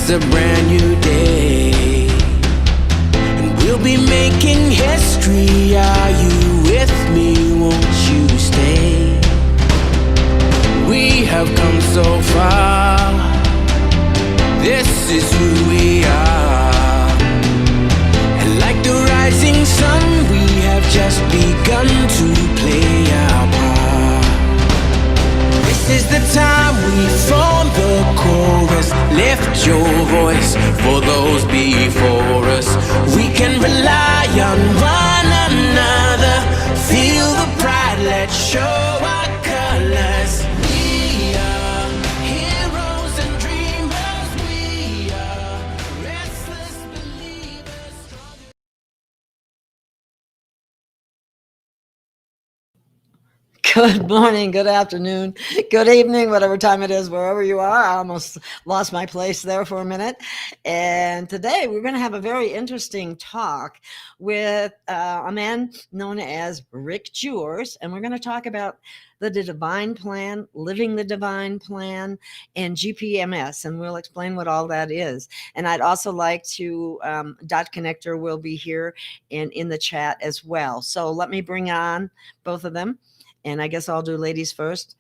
It's a brand new day, and we'll be making history. Are you with me? Won't you stay? We have come so far. This is who we are. And like the rising sun, we have just begun to play our part. This is the time we form the chorus. Lift your voice for those before us. We can rely on one another. Feel the pride, let's show our colors. We are heroes and dreamers. We are restless believers. Good morning, good afternoon, good evening, whatever time it is, wherever you are. I almost lost my place there for a minute. And today we're going to have a very interesting talk with a man known as Rick Jewers. And we're going to talk about the divine plan, living the divine plan, and GPMS. And we'll explain what all that is. And I'd also like to, Dot Connector will be here and in the chat as well. So let me bring on both of them. And I guess I'll do ladies first.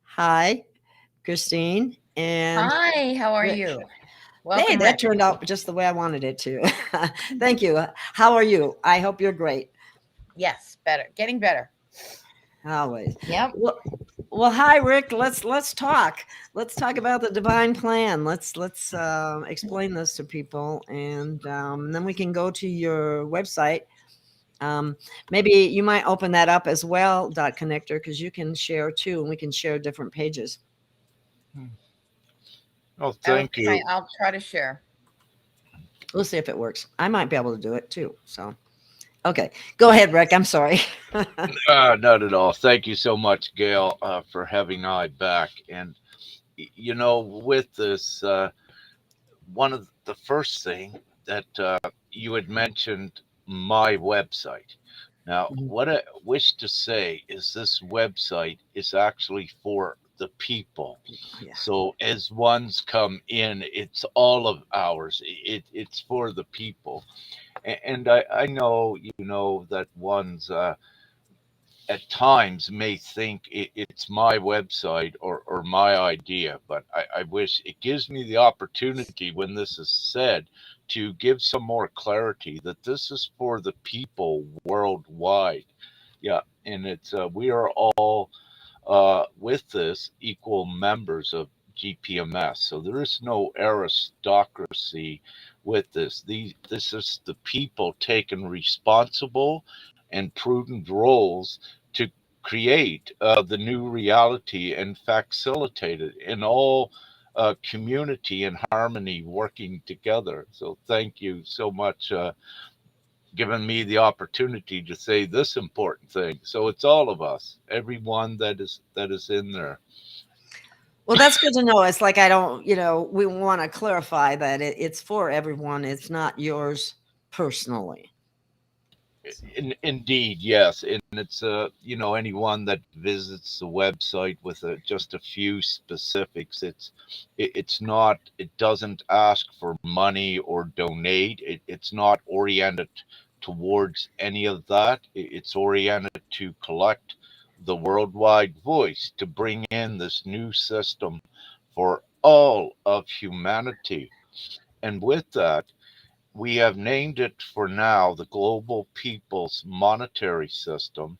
Hi, Christine. And hi, how are you? Welcome, hey, that turned out just the way I wanted it to. Thank you. How are you? I hope you're great. Yes, better. Getting better. Always. Yep. Well, hi, Rick. Let's talk. Let's talk about the divine plan. Let's explain this to people, and then we can go to your website. Maybe you might open that up as well, Dot Connector, because you can share too, and we can share different pages. Oh, thank you. I'll try to share. We'll see if it works. I might be able to do it too. So, okay, go ahead, Rick. I'm sorry. Not at all. Thank you so much, Gail, for having I back. And you know, with this, one of the first thing that you had mentioned my website. Now, what I wish to say is this website is actually for the people. Yeah. So as ones come in, it's all of ours. It's for the people. And I know, you know, that ones at times may think it's my website or my idea, but I wish it gives me the opportunity when this is said to give some more clarity that this is for the people worldwide. Yeah, and it's we are all with this equal members of GPMS, so there is no aristocracy with this. This is the people taking responsible and prudent roles to create the new reality and facilitate it in all community and harmony working together. So thank you so much giving me the opportunity to say this important thing. So it's all of us, everyone that is in there. Well, that's good to know. It's like I don't, we want to clarify that it's for everyone. It's not yours personally. Indeed, yes, and it's you know, anyone that visits the website with just a few specifics. It's not. It doesn't ask for money or donate. It's not oriented towards any of that. It's oriented to collect the worldwide voice to bring in this new system for all of humanity, and with that we have named it for now the Global People's Monetary System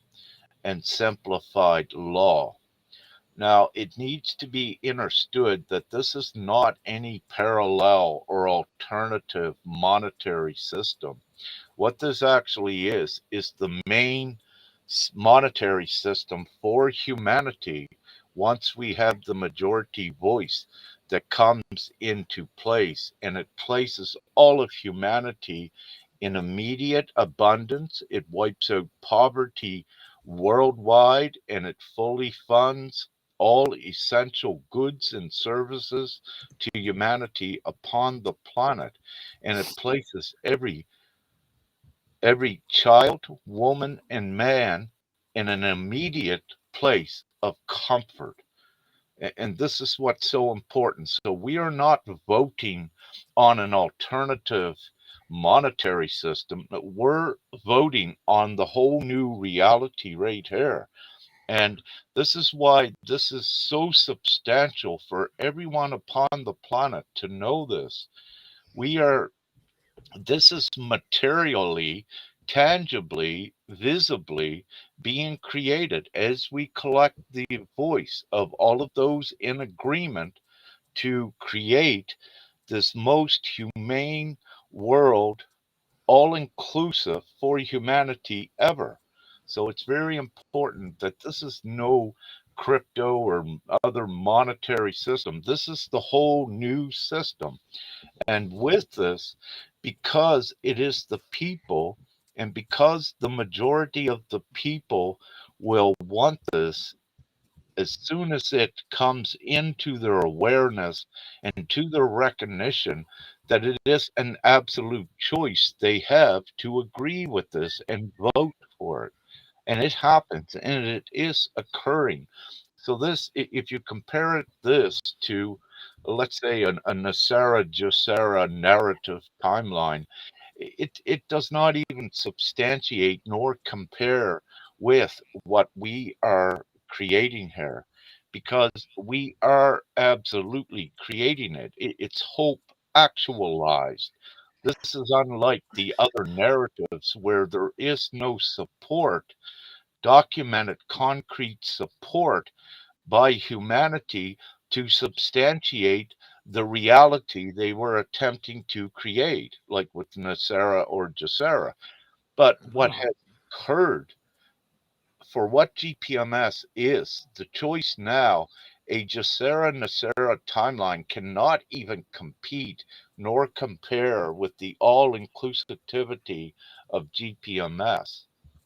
and Simplified Law. Now, it needs to be understood that this is not any parallel or alternative monetary system. What this actually is the main monetary system for humanity once we have the majority voice that comes into place, and it places all of humanity in immediate abundance. It wipes out poverty worldwide, and it fully funds all essential goods and services to humanity upon the planet, and it places every child, woman, and man in an immediate place of comfort. And this is what's so important. So we are not voting on an alternative monetary system. We're voting on the whole new reality right here. And this is why this is so substantial for everyone upon the planet to know this. We are, this is materially, tangibly, visibly being created as we collect the voice of all of those in agreement to create this most humane world, all inclusive for humanity ever. So it's very important that this is no crypto or other monetary system. This is the whole new system. And with this, because it is the people, and because the majority of the people will want this, as soon as it comes into their awareness and to their recognition that it is an absolute choice they have to agree with this and vote for it. And it happens and it is occurring. So this, if you compare this to, let's say, a Nasara Josara narrative timeline, it does not even substantiate nor compare with what we are creating here, because we are absolutely creating it. It's hope actualized. This is unlike the other narratives where there is no support, documented concrete support by humanity to substantiate the reality they were attempting to create, like with Nasara or Jasera. But what Oh. has occurred for what GPMS is, the choice now, a Jasera Nasara timeline cannot even compete nor compare with the all inclusivity of GPMS.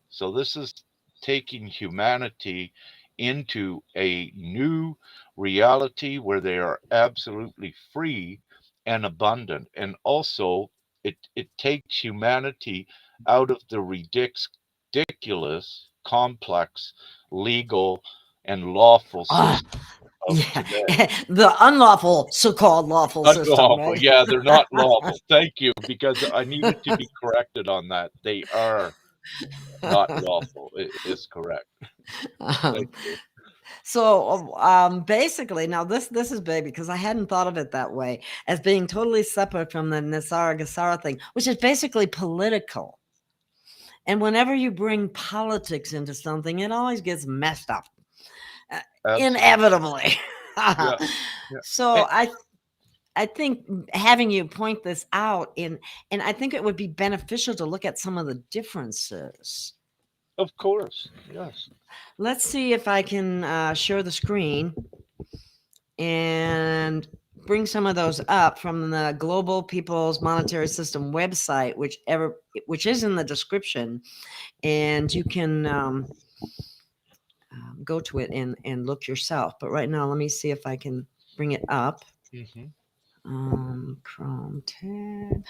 So this is taking humanity into a new reality where they are absolutely free and abundant. And also, it takes humanity out of the ridiculous, complex, legal, and lawful Ah, system of yeah. today. The unlawful, so-called lawful system, Unlawful. right? Yeah, they're not lawful. Thank you, because I needed to be corrected on that. They are not lawful. It is correct. Thank Um, you. so basically, now this is big because I hadn't thought of it that way, as being totally separate from the Nasara Gasara thing, which is basically political. And whenever you bring politics into something, it always gets messed up, uh, Absolutely. inevitably. Yeah. Yeah. So I think having you point this out and I think it would be beneficial to look at some of the differences. Of course. Yes. Let's see if I can share the screen and bring some of those up from the Global People's Monetary System website, which is in the description, and you can go to it and look yourself. But right now, let me see if I can bring it up. Hmm. Chrome tab.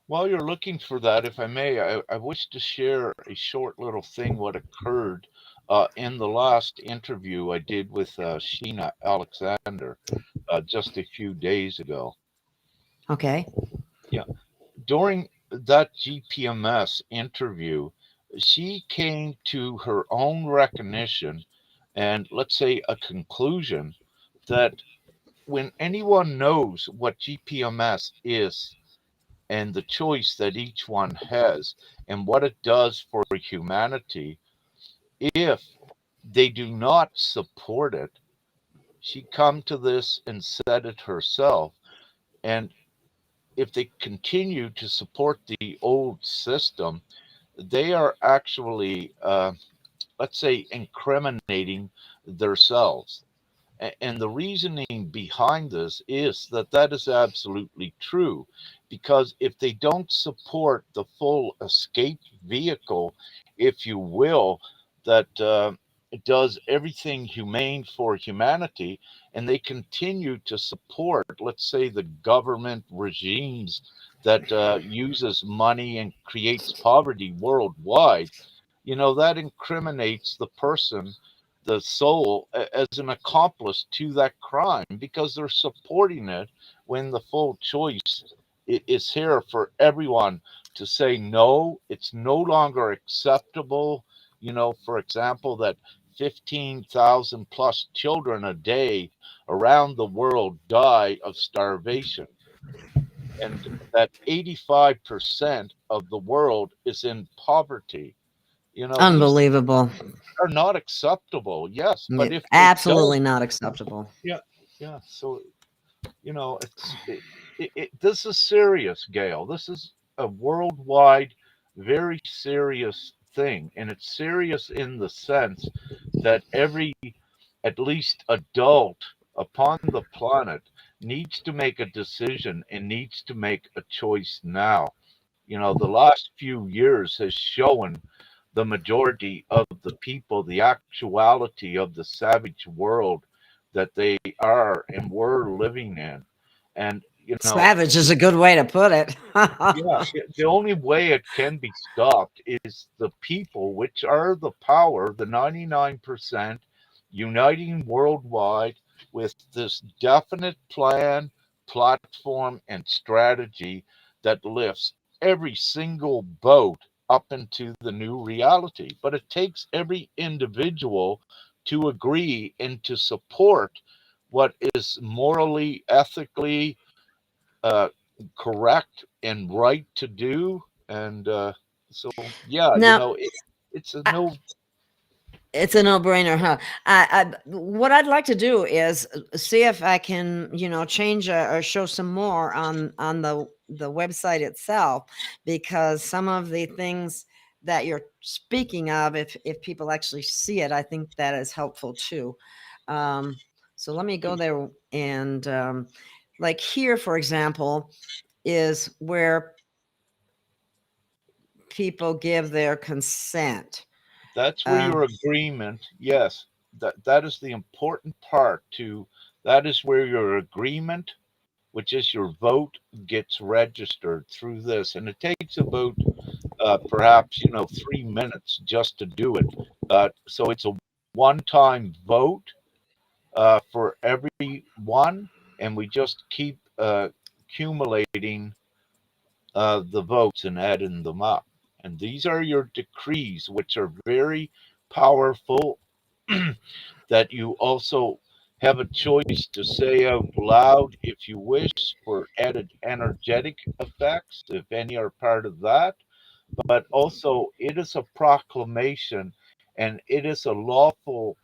While you're looking for that, if I may, I wish to share a short little thing what occurred in the last interview I did with Sheena Alexander just a few days ago. Okay. Yeah. During that GPMS interview, she came to her own recognition and, let's say, a conclusion that when anyone knows what GPMS is and the choice that each one has and what it does for humanity, if they do not support it, she come to this and said it herself. And if they continue to support the old system, they are actually, let's say, incriminating themselves. And the reasoning behind this is that that is absolutely true. Because if they don't support the full escape vehicle, if you will, that does everything humane for humanity, and they continue to support, let's say, the government regimes that uses money and creates poverty worldwide, that incriminates the person the soul as an accomplice to that crime because they're supporting it when the full choice is here for everyone to say no. It's no longer acceptable. For example, that 15,000 plus children a day around the world die of starvation, and that 85% of the world is in poverty. These Unbelievable. are not acceptable. Yes, Yeah, but if they don't, absolutely not acceptable. yeah, yeah. So this is serious, Gail. This is a worldwide, very serious thing, and it's serious in the sense that every, at least adult upon the planet, needs to make a decision and needs to make a choice now. The last few years has shown the majority of the people the actuality of the savage world that they are and were living in. And, Savage is a good way to put it. yeah, the only way it can be stopped is the people, which are the power, the 99%, uniting worldwide with this definite plan, platform, and strategy that lifts every single boat up into the new reality. But it takes every individual to agree and to support what is morally, ethically, uh, correct and right to do. And so, yeah, Now, it's a I, no. it's a no-brainer, huh? What I'd like to do is see if I can, change or show some more on the website itself, because some of the things that you're speaking of, if people actually see it, I think that is helpful too. Um, so let me go there and like here, for example, is where people give their consent. That's where Uh, your agreement, yes, that is the important part to. That is where your agreement, which is your vote, gets registered through this, and it takes about perhaps 3 minutes just to do it. So it's a one-time vote for everyone, and we just keep accumulating the votes and adding them up. And these are your decrees, which are very powerful, that you also have a choice to say out loud if you wish for added energetic effects, if any are part of that. But also, it is a proclamation and it is a lawful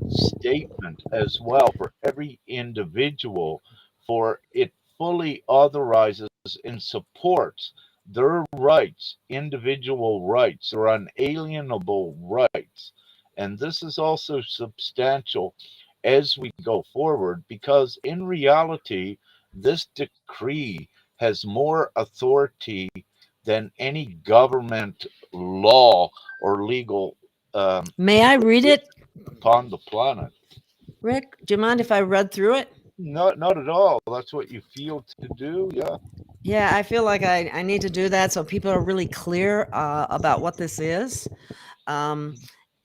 statement as well for every individual, for it fully authorizes and supports their rights, individual rights, or unalienable rights. And this is also substantial as we go forward because in reality, this decree has more authority than any government law or legal May I read it, upon the planet. Rick? Do you mind if I read through it? Not at all. That's what you feel to do. Yeah. Yeah, I feel like I need to do that so people are really clear about what this is, um,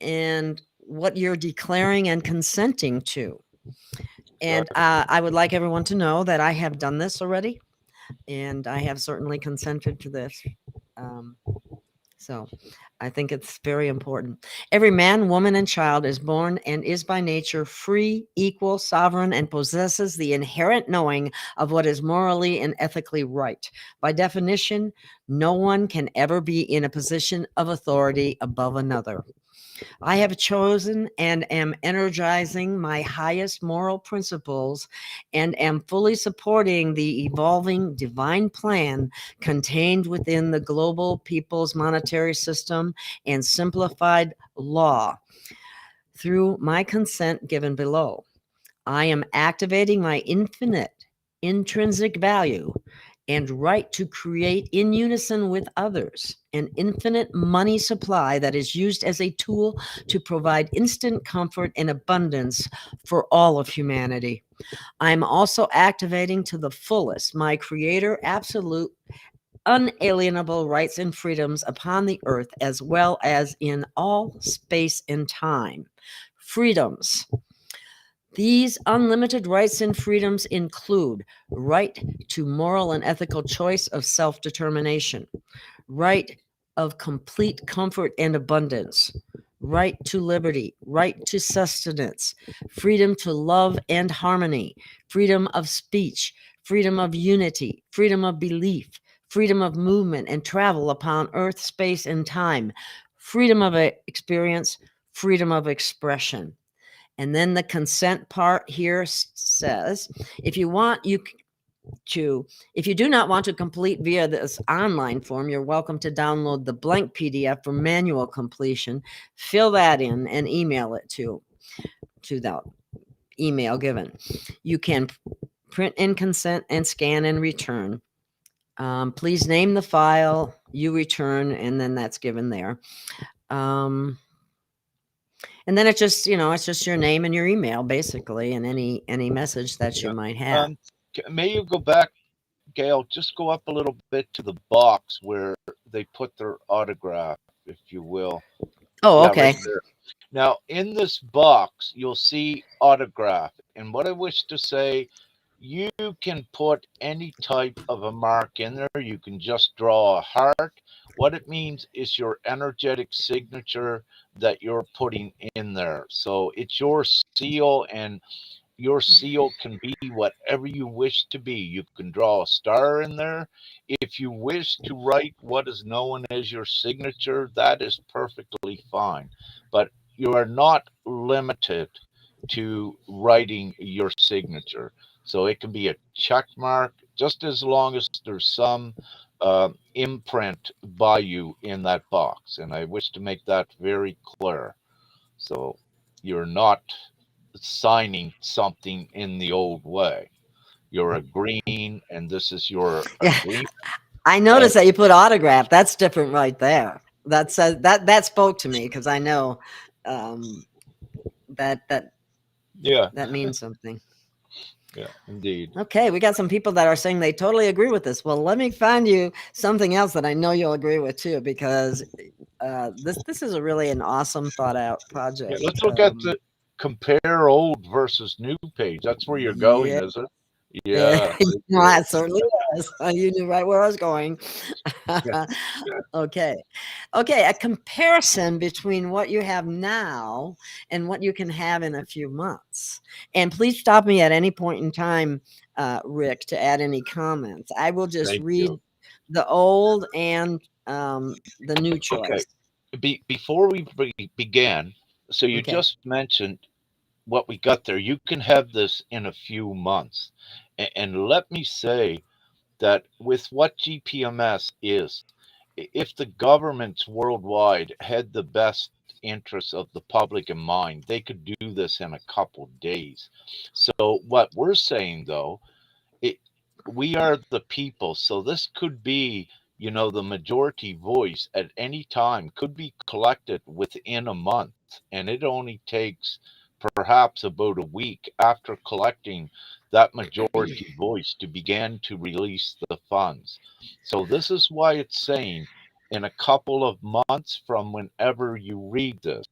and what you're declaring and consenting to. And Right. I would like everyone to know that I have done this already, and I have certainly consented to this. Um, So I think it's very important. Every man, woman, and child is born and is by nature free, equal, sovereign, and possesses the inherent knowing of what is morally and ethically right. By definition, no one can ever be in a position of authority above another. I have chosen and am energizing my highest moral principles and am fully supporting the evolving divine plan contained within the global people's monetary system and simplified law through my consent given below. I am activating my infinite intrinsic value and right to create in unison with others an infinite money supply that is used as a tool to provide instant comfort and abundance for all of humanity. I'm also activating to the fullest my creator absolute unalienable rights and freedoms upon the earth as well as in all space and time. freedoms. These unlimited rights and freedoms include right to moral and ethical choice of self-determination, right of complete comfort and abundance, right to liberty, right to sustenance, freedom to love and harmony, freedom of speech, freedom of unity, freedom of belief, freedom of movement and travel upon earth, space, and time, freedom of experience, freedom of expression. And then the consent part here says, if you want, if you do not want to complete via this online form, you're welcome to download the blank PDF for manual completion, fill that in, and email it to the email given. You can print and consent and scan and return. Please name the file you return, and then that's given there. And then it's just, it's just your name and your email, basically, and any message that you might have. May you go back, Gail? Just go up a little bit to the box where they put their autograph, if you will. Oh, Yeah, okay. right there. Now, in this box, you'll see autograph. And what I wish to say, you can put any type of a mark in there. You can just draw a heart. What it means is your energetic signature that you're putting in there. So it's your seal, and your seal can be whatever you wish to be. You can draw a star in there. If you wish to write what is known as your signature, that is perfectly fine. But you are not limited to writing your signature. So it can be a check mark, just as long as there's some imprint by you in that box. And I wish to make that very clear. So you're not signing something in the old way. You're agreeing, and this is your Yeah, agreement. I noticed that you put autograph. That's different right there. That says that spoke to me, because I know that Yeah, means something. yeah, indeed. Okay, we got some people that are saying they totally agree with this. Well, let me find you something else that I know you'll agree with too, because this is really an awesome thought out Yeah, project. let's look at the compare old versus new page. That's where you're going, Yeah, is it? yeah, Yeah, very no, good. that certainly is. You knew right where I was going. Yeah, Okay. Okay. A comparison between what you have now and what you can have in a few months. And please stop me at any point in time, Rick, to add any comments. I will just thank read you. the old and the new Okay, choice. before we began, so you Okay. just mentioned what we got there. You can have this in a few months. And let me say that with what GPMS is, if the governments worldwide had the best interests of the public in mind, they could do this in a couple of days. So what we're saying though, it we are the people, so this could be, the majority voice at any time could be collected within a month, and it only takes perhaps about a week after collecting that majority voice to begin to release the funds. So this is why it's saying in a couple of months from whenever you read this.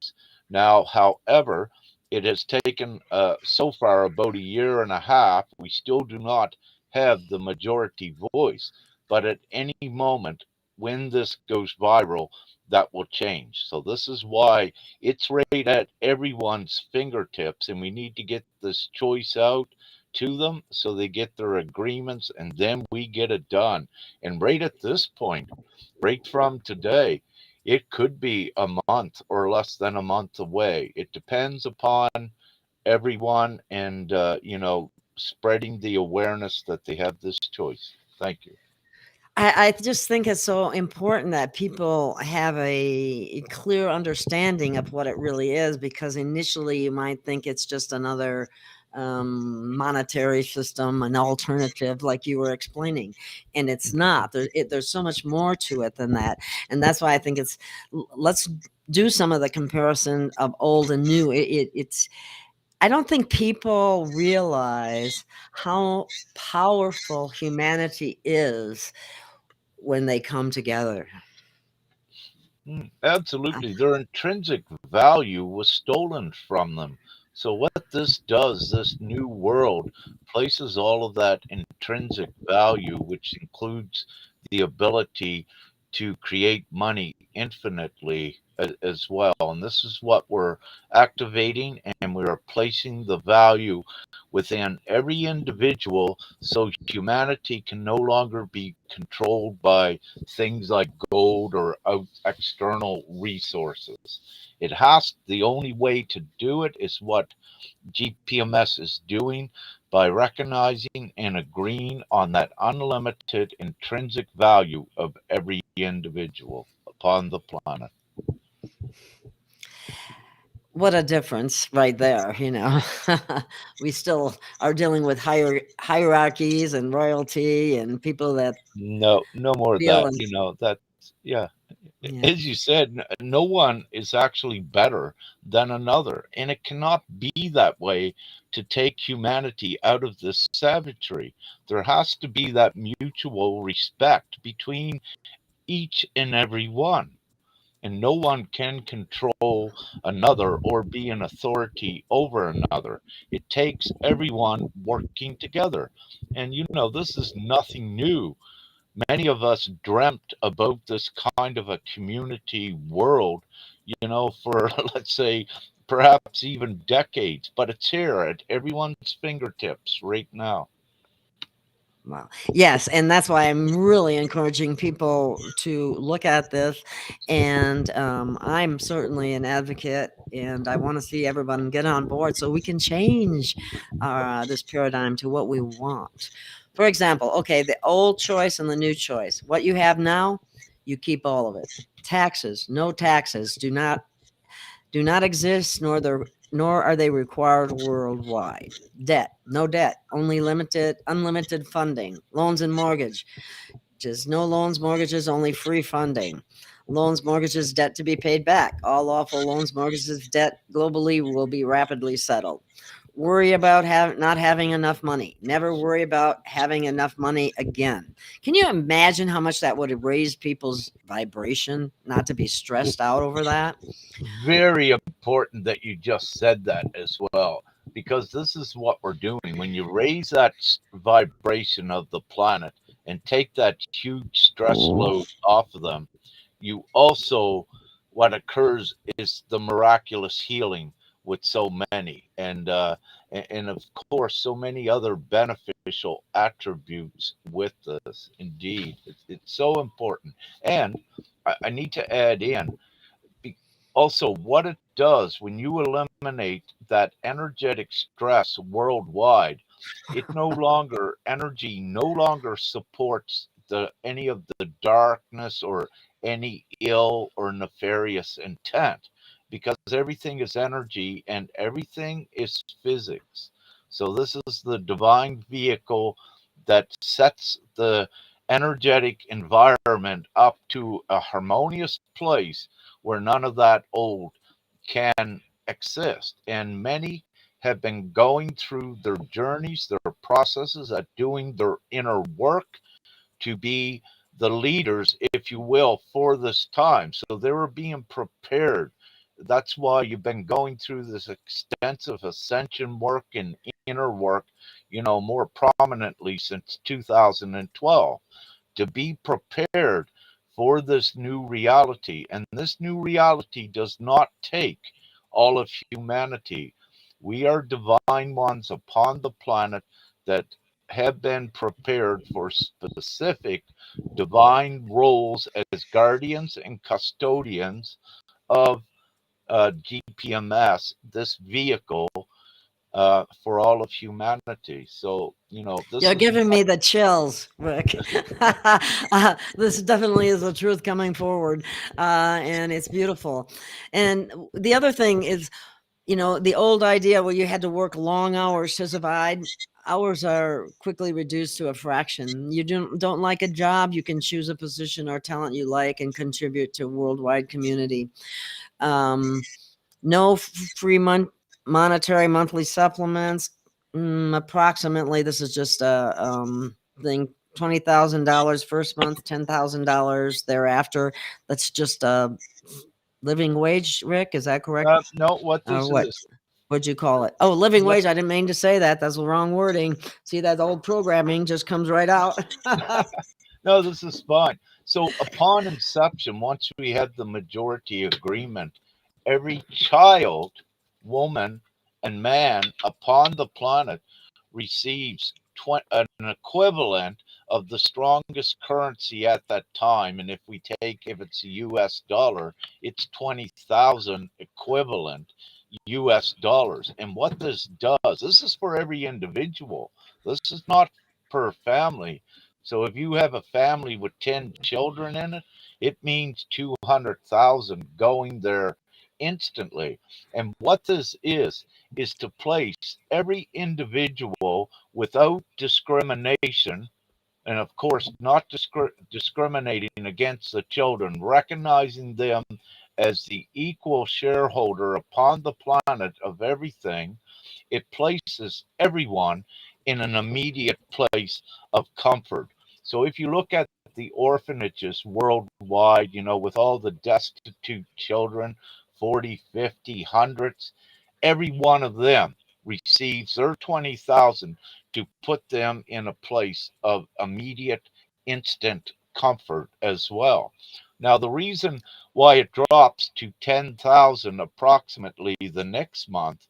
Now, however, it has taken so far about a year and a half. We still do not have the majority voice, but at any moment when this goes viral, that will change. So this is why it's right at everyone's fingertips, and we need to get this choice out to them so they get their agreements, and then we get it done. And right at this point, right from today, it could be a month or less than a month away. It depends upon everyone, and spreading the awareness that they have this choice. Thank you. I just think it's so important that people have a clear understanding of what it really is, because initially you might think it's just another monetary system, an alternative, like you were explaining, and it's not. There's so much more to it than that, and that's why I think let's do some of the comparison of old and new. It's I don't think people realize how powerful humanity is when they come together. Absolutely. Their intrinsic value was stolen from them. So, what this does, this new world places all of that intrinsic value, which includes the ability to create money infinitely as well. And this is what we're activating, and we are placing the value within every individual so humanity can no longer be controlled by things like gold or external resources. The only way to do it is what GPMS is doing by recognizing and agreeing on that unlimited intrinsic value of every individual upon the planet. What a difference right there, you know. We still are dealing with hierarchies and royalty and people that No, no more of feel that. and That's, yeah. yeah. As you said, no one is actually better than another. And it cannot be that way to take humanity out of this savagery. There has to be that mutual respect between each and every one. And no one can control another or be an authority over another. It takes everyone working together. And this is nothing new. Many of us dreamt about this kind of a community world, for let's say perhaps even decades, but it's here at everyone's fingertips right now. Well, yes, and that's why I'm really encouraging people to look at this. And I'm certainly an advocate, and I want to see everyone get on board so we can change this paradigm to what we want. For example, okay, the old choice and the new choice. What you have now, you keep all of it. Taxes, no taxes, do not exist, nor are they required worldwide. Debt, no debt, only unlimited funding. Loans and mortgages, no loans, mortgages, only free funding. Loans, mortgages, debt to be paid back. All lawful loans, mortgages, debt globally will be rapidly settled. Worry about not having enough money. Never worry about having enough money again. Can you imagine how much that would raise people's vibration not to be stressed out over that? Very important that you just said that as well, because this is what we're doing. When you raise that vibration of the planet and take that huge stress load off of them, you also, what occurs is the miraculous healing with so many, and of course so many other beneficial attributes with this. Indeed, it's so important. And I need to add in, also what it does when you eliminate that energetic stress worldwide. Energy no longer supports the any of the darkness or any ill or nefarious intent, because everything is energy and everything is physics. So this is the divine vehicle that sets the energetic environment up to a harmonious place where none of that old can exist. And many have been going through their journeys, their processes at doing their inner work to be the leaders, if you will, for this time. So they were being prepared. That's why you've been going through this extensive ascension work and inner work, more prominently since 2012, to be prepared for this new reality. And this new reality does not take all of humanity. We are divine ones upon the planet that have been prepared for specific divine roles as guardians and custodians of GPMS, this vehicle for all of humanity. So, this You're is giving me the chills, Rick. This definitely is the truth coming forward, and it's beautiful. And the other thing is, the old idea where you had to work long hours to survive. Hours are quickly reduced to a fraction. You don't like a job, you can choose a position or talent you like and contribute to a worldwide community. Um, no free monetary monthly supplements. Approximately, this is just a thing $20,000 first month, $10,000 thereafter. That's just a living wage, Rick. Is that correct? No, what Or this what? is. What'd you call it? Oh, living Li- wage. I didn't mean to say that. That's the wrong wording. See, that old programming just comes right out. No, this is fine. So upon inception, once we have the majority agreement, every child, woman, and man upon the planet receives an equivalent of the strongest currency at that time. And if it's a US dollar, it's 20,000 equivalent US dollars. And what this does, this is for every individual. This is not per family. So if you have a family with 10 children in it, it means 200,000 going there instantly. And what this is to place every individual without discrimination, and of course, not discriminating against the children, recognizing them as the equal shareholder upon the planet of everything. It places everyone in an immediate place of comfort. So if you look at the orphanages worldwide, with all the destitute children, 40, 50, hundreds, every one of them receives their 20,000 to put them in a place of immediate, instant comfort as well. Now, the reason why it drops to 10,000 approximately the next month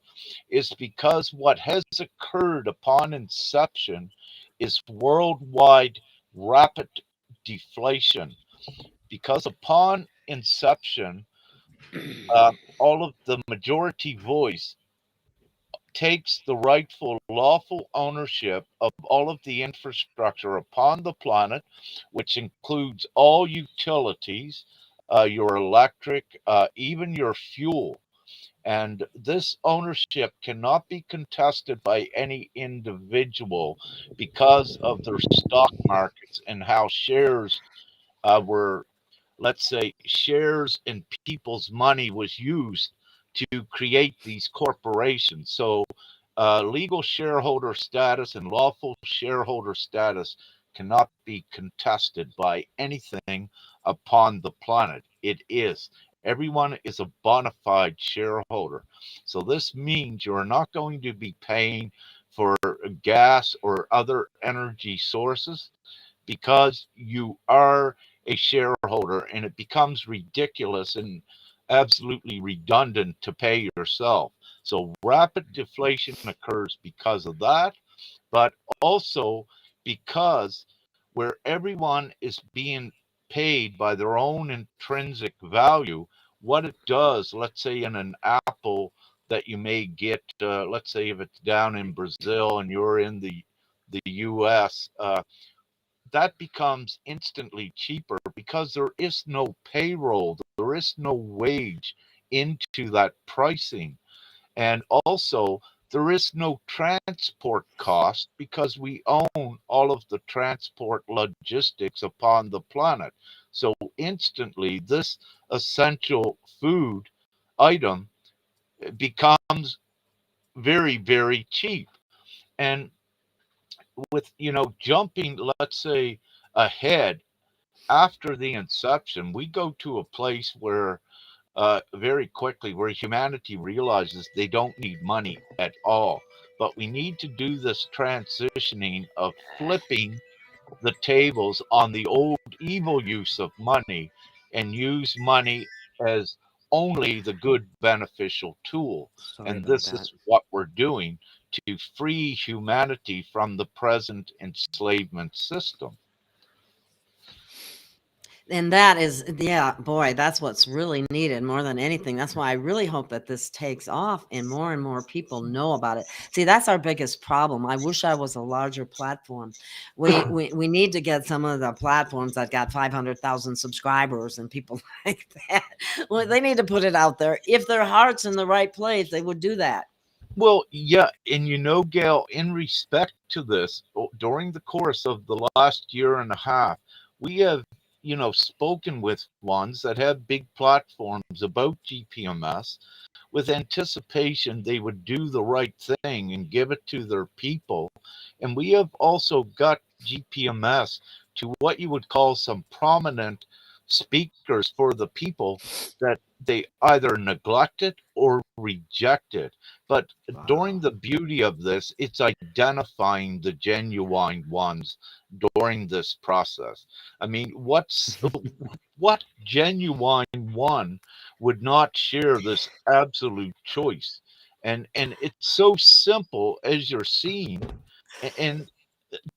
is because what has occurred upon inception is worldwide rapid deflation. Because upon inception, all of the majority voice takes the rightful, lawful ownership of all of the infrastructure upon the planet, which includes all utilities, your electric, even your fuel. And this ownership cannot be contested by any individual because of their stock markets and how shares were, let's say, shares and people's money was used to create these corporations. So, legal shareholder status and lawful shareholder status cannot be contested by anything upon the planet. It is. Everyone is a bona fide shareholder. So, this means you're not going to be paying for gas or other energy sources because you are a shareholder, and it becomes ridiculous and absolutely redundant to pay yourself. So rapid deflation occurs because of that, but also because where everyone is being paid by their own intrinsic value, what it does, let's say in an apple that you may get, let's say if it's down in Brazil and you're in the US, that becomes instantly cheaper because there is no payroll, there is no wage into that pricing. And also, there is no transport cost because we own all of the transport logistics upon the planet. So, instantly, this essential food item becomes very, very cheap. And with, jumping, let's say, ahead after the inception, we go to a place where very quickly where humanity realizes they don't need money at all. But we need to do this transitioning of flipping the tables on the old evil use of money and use money as only the good beneficial tool. Sorry And about this that. is what we're doing to free humanity from the present enslavement system. And that is, yeah, boy, that's what's really needed more than anything. That's why I really hope that this takes off and more people know about it. See, that's our biggest problem. I wish I was a larger platform. We need to get some of the platforms that got 500,000 subscribers and people like that. Well, they need to put it out there. If their heart's in the right place, they would do that. Well, yeah, and Gail, in respect to this, during the course of the last year and a half, we have, spoken with ones that have big platforms about GPMS with anticipation they would do the right thing and give it to their people. And we have also got GPMS to what you would call some prominent speakers for the people that they either neglected or rejected. But during Wow. the beauty of this, it's identifying the genuine ones during this process. I mean, what genuine one would not share this absolute choice? And it's so simple as you're seeing, and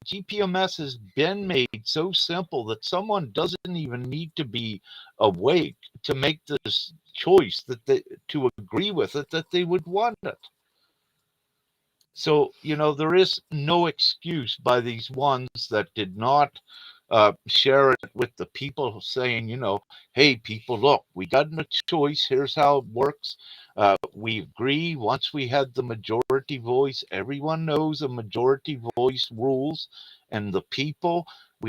GPMS has been made so simple that someone doesn't even need to be awake to make this choice that they to agree with it that they would want it. So, there is no excuse by these ones that did not share it with the people, saying, hey, people, look, we got a choice. Here's how it works. We agree once we had the majority voice, everyone knows a majority voice rules. And the people,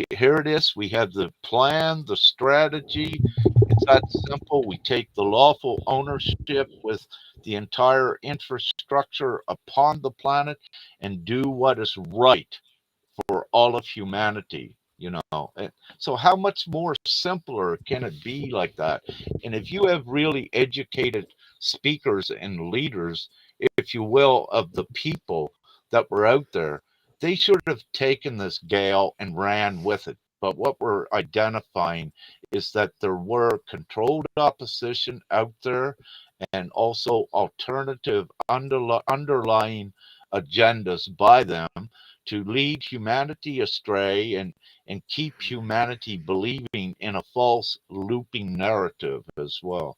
here it is. We have the plan, the strategy. It's that simple. We take the lawful ownership with the entire infrastructure upon the planet and do what is right for all of humanity. So how much more simpler can it be like that? And if you have really educated speakers and leaders, if you will, of the people that were out there, they should have taken this, Gail, and ran with it. But what we're identifying is that there were controlled opposition out there, and also alternative underlying agendas by them to lead humanity astray, and keep humanity believing in a false looping narrative as well.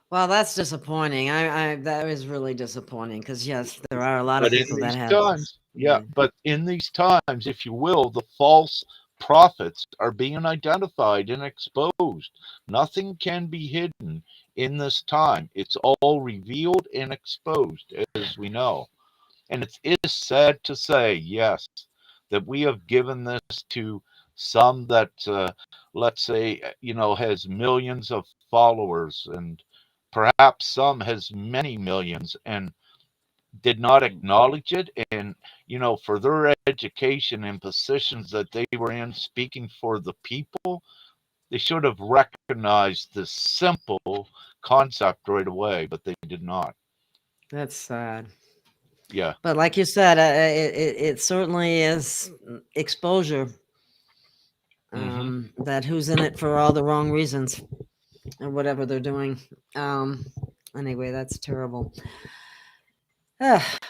Well, that's disappointing. That is really disappointing because yes, there are a lot of But in people that these have. times, yeah, Yeah, but in these times, if you will, the false prophets are being identified and exposed. Nothing can be hidden in this time. It's all revealed and exposed, as we know. And it is sad to say, yes, that we have given this to some that, let's say, has millions of followers, and perhaps some has many millions, and did not acknowledge it. And, for their education and positions that they were in, speaking for the people, they should have recognized this simple concept right away, but they did not. that's sad. Yeah. But like you said, it certainly is exposure. Hmm. That who's in it for all the wrong reasons or whatever they're doing. Um, anyway, that's terrible.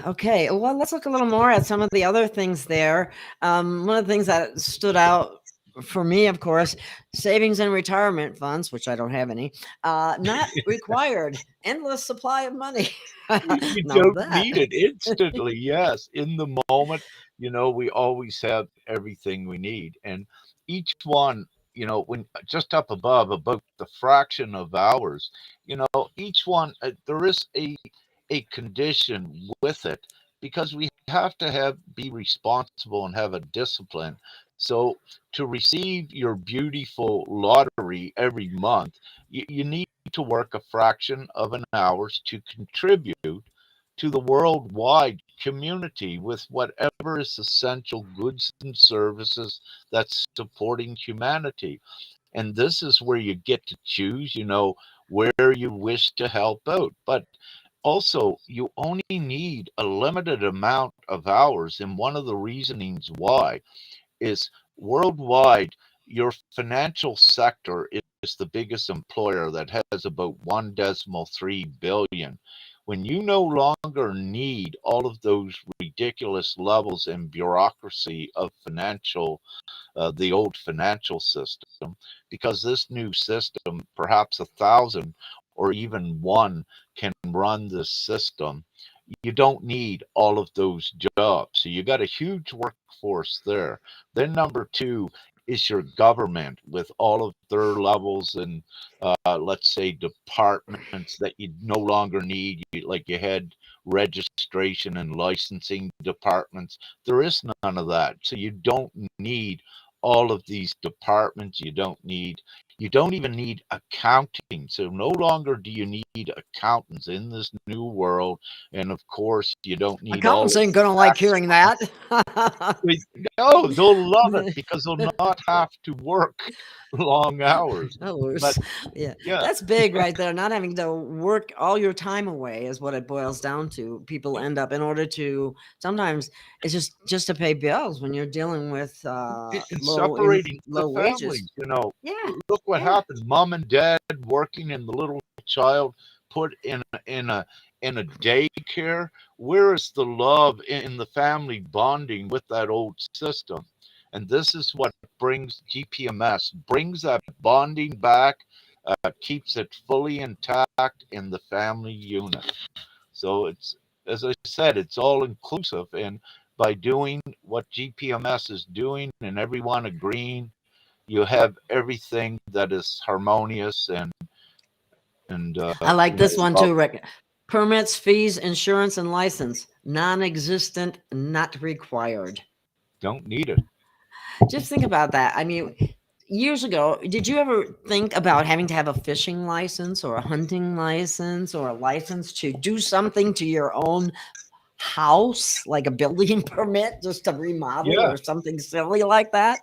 Okay, well, let's look a little more at some of the other things there. One of the things that stood out for me, of course, savings and retirement funds, which I don't have any, not required. Endless supply of money. You Now don't that. need it instantly. Yes, in the moment, we always have everything we need. And each one, when just up above about the fraction of hours, each one, there is a condition with it, because we have to be responsible and have a discipline. So to receive your beautiful lottery every month, you need to work a fraction of an hours to contribute to the worldwide community with whatever is essential goods and services that's supporting humanity. And this is where you get to choose, where you wish to help out. But also, you only need a limited amount of hours. And one of the reasonings why is, worldwide, your financial sector is the biggest employer that has about 1.3 billion. When you no longer need all of those ridiculous levels and bureaucracy of the old financial system, because this new system, perhaps 1,000 or even one can run this system. You don't need all of those jobs. So you got a huge workforce there. Then number two is your government with all of their levels and, let's say, departments that you no longer need. Like you had registration and licensing departments. There is none of that. So you don't need all of these departments. You don't need, You don't even need accounting. So no longer do you need accountants in this new world. And of course, you don't need all Accountants of ain't gonna the like tax. hearing that. No, they'll love it because they'll not have to work long hours. But Yeah, yeah, that's big right there. Not having to work all your time away is what it boils down to. People end up in order to sometimes it's just to pay bills when you're dealing with and separating the low wages. families, Yeah, look what yeah. happened. Mom and dad working and the little child put in a daycare. Where is the love in the family bonding with that old system? And this is what brings GPMS, brings that bonding back, keeps it fully intact in the family unit. So it's, as I said, it's all inclusive. And by doing what GPMS is doing and everyone agreeing, you have everything that is harmonious and I like this one love. too, Rick. Permits, fees, insurance, and license non-existent, not required. Don't need it. Just think about that. I mean, years ago, did you ever think about having to have a fishing license or a hunting license or a license to do something to your own house, like a building permit just to remodel Yeah, or something silly like that?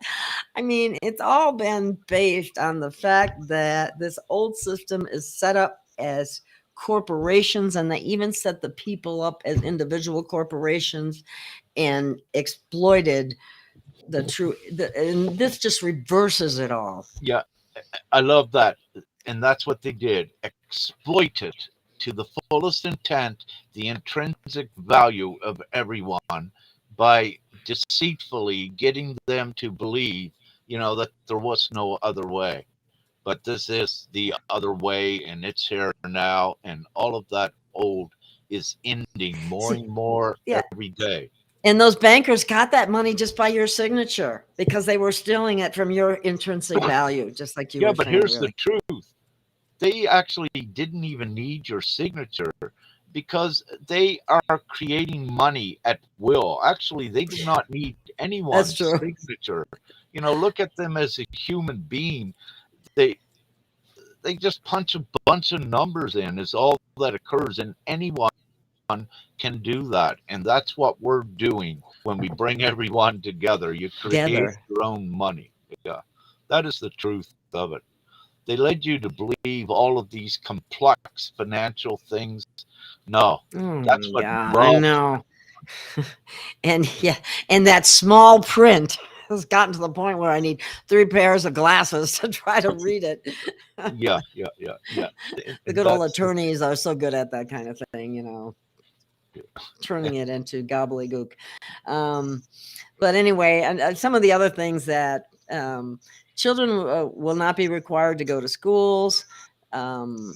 I mean, it's all been based on the fact that this old system is set up as corporations, and they even set the people up as individual corporations and exploited and this just reverses it all. yeah, I love that. And that's what they did. Exploit it to the fullest intent, the intrinsic value of everyone by deceitfully getting them to believe, that there was no other way. But this is the other way, and it's here now, and all of that old is ending more See, and more yeah. every day. And those bankers got that money just by your signature because they were stealing it from your intrinsic value, just like you Yeah, were but saying, here's the really. truth. They actually didn't even need your signature because they are creating money at will. Actually, they do not need That's anyone's true. signature. Look at them as a human being. They they just punch a bunch of numbers in is all that occurs, and anyone can do that. And that's what we're doing when we bring everyone together. You create Together. your own money. Yeah, that is the truth of it. They led you to believe all of these complex financial things. No, Oh, that's what yeah, I love. know. And yeah, and that small print has gotten to the point where I need 3 pairs of glasses to try to read it. Yeah, yeah, yeah, yeah. The And good old that's attorneys are so good at that kind of thing, turning it into gobbledygook. Um, but anyway, and some of the other things that children will not be required to go to schools. Um,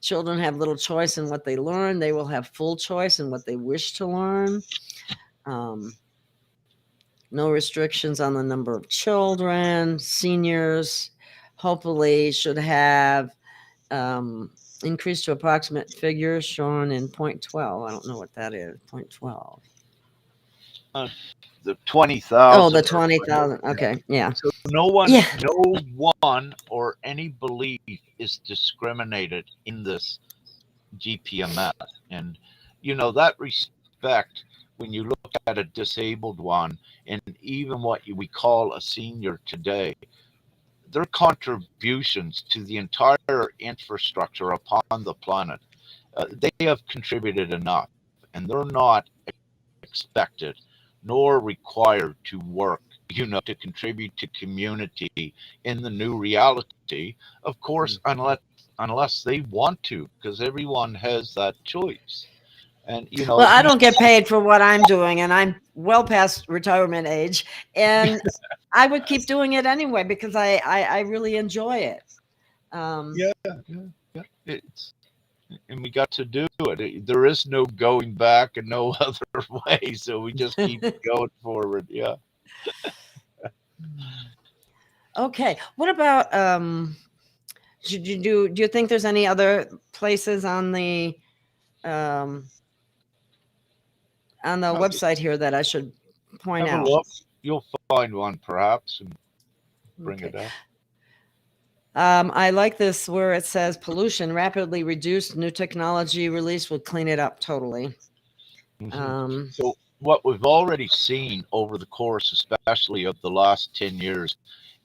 Children have little choice in what they learn. They will have full choice in what they wish to learn. Um, no restrictions on the number of children. Seniors hopefully should have increased to approximate figures shown in point 12. I don't know what that is. Point 12. the Oh, 20,000 the or 20,000. yeah. Okay. Yeah. So Yeah. no one or any belief is discriminated in this GPMS. And that respect, when you look at a disabled one and even what we call a senior today, their contributions to the entire infrastructure upon the planet, they have contributed enough, and they're not expected nor required to work, to contribute to community in the new reality. Of course, unless they want to, because everyone has that choice. And Well, I don't get paid for what I'm doing, and I'm well past retirement age. And I would keep doing it anyway because I really enjoy it. Um, yeah, yeah, yeah. And we got to do it. There is no going back and no other way, so we just keep going forward. Yeah. okay. What about do you think there's any other places um on the Have, website here that I should point have a out? look. You'll find one perhaps and bring Okay. it up. I like this where it says pollution rapidly reduced, new technology released would clean it up totally. Mhm. Um, So what we've already seen over the course, especially of the last 10 years,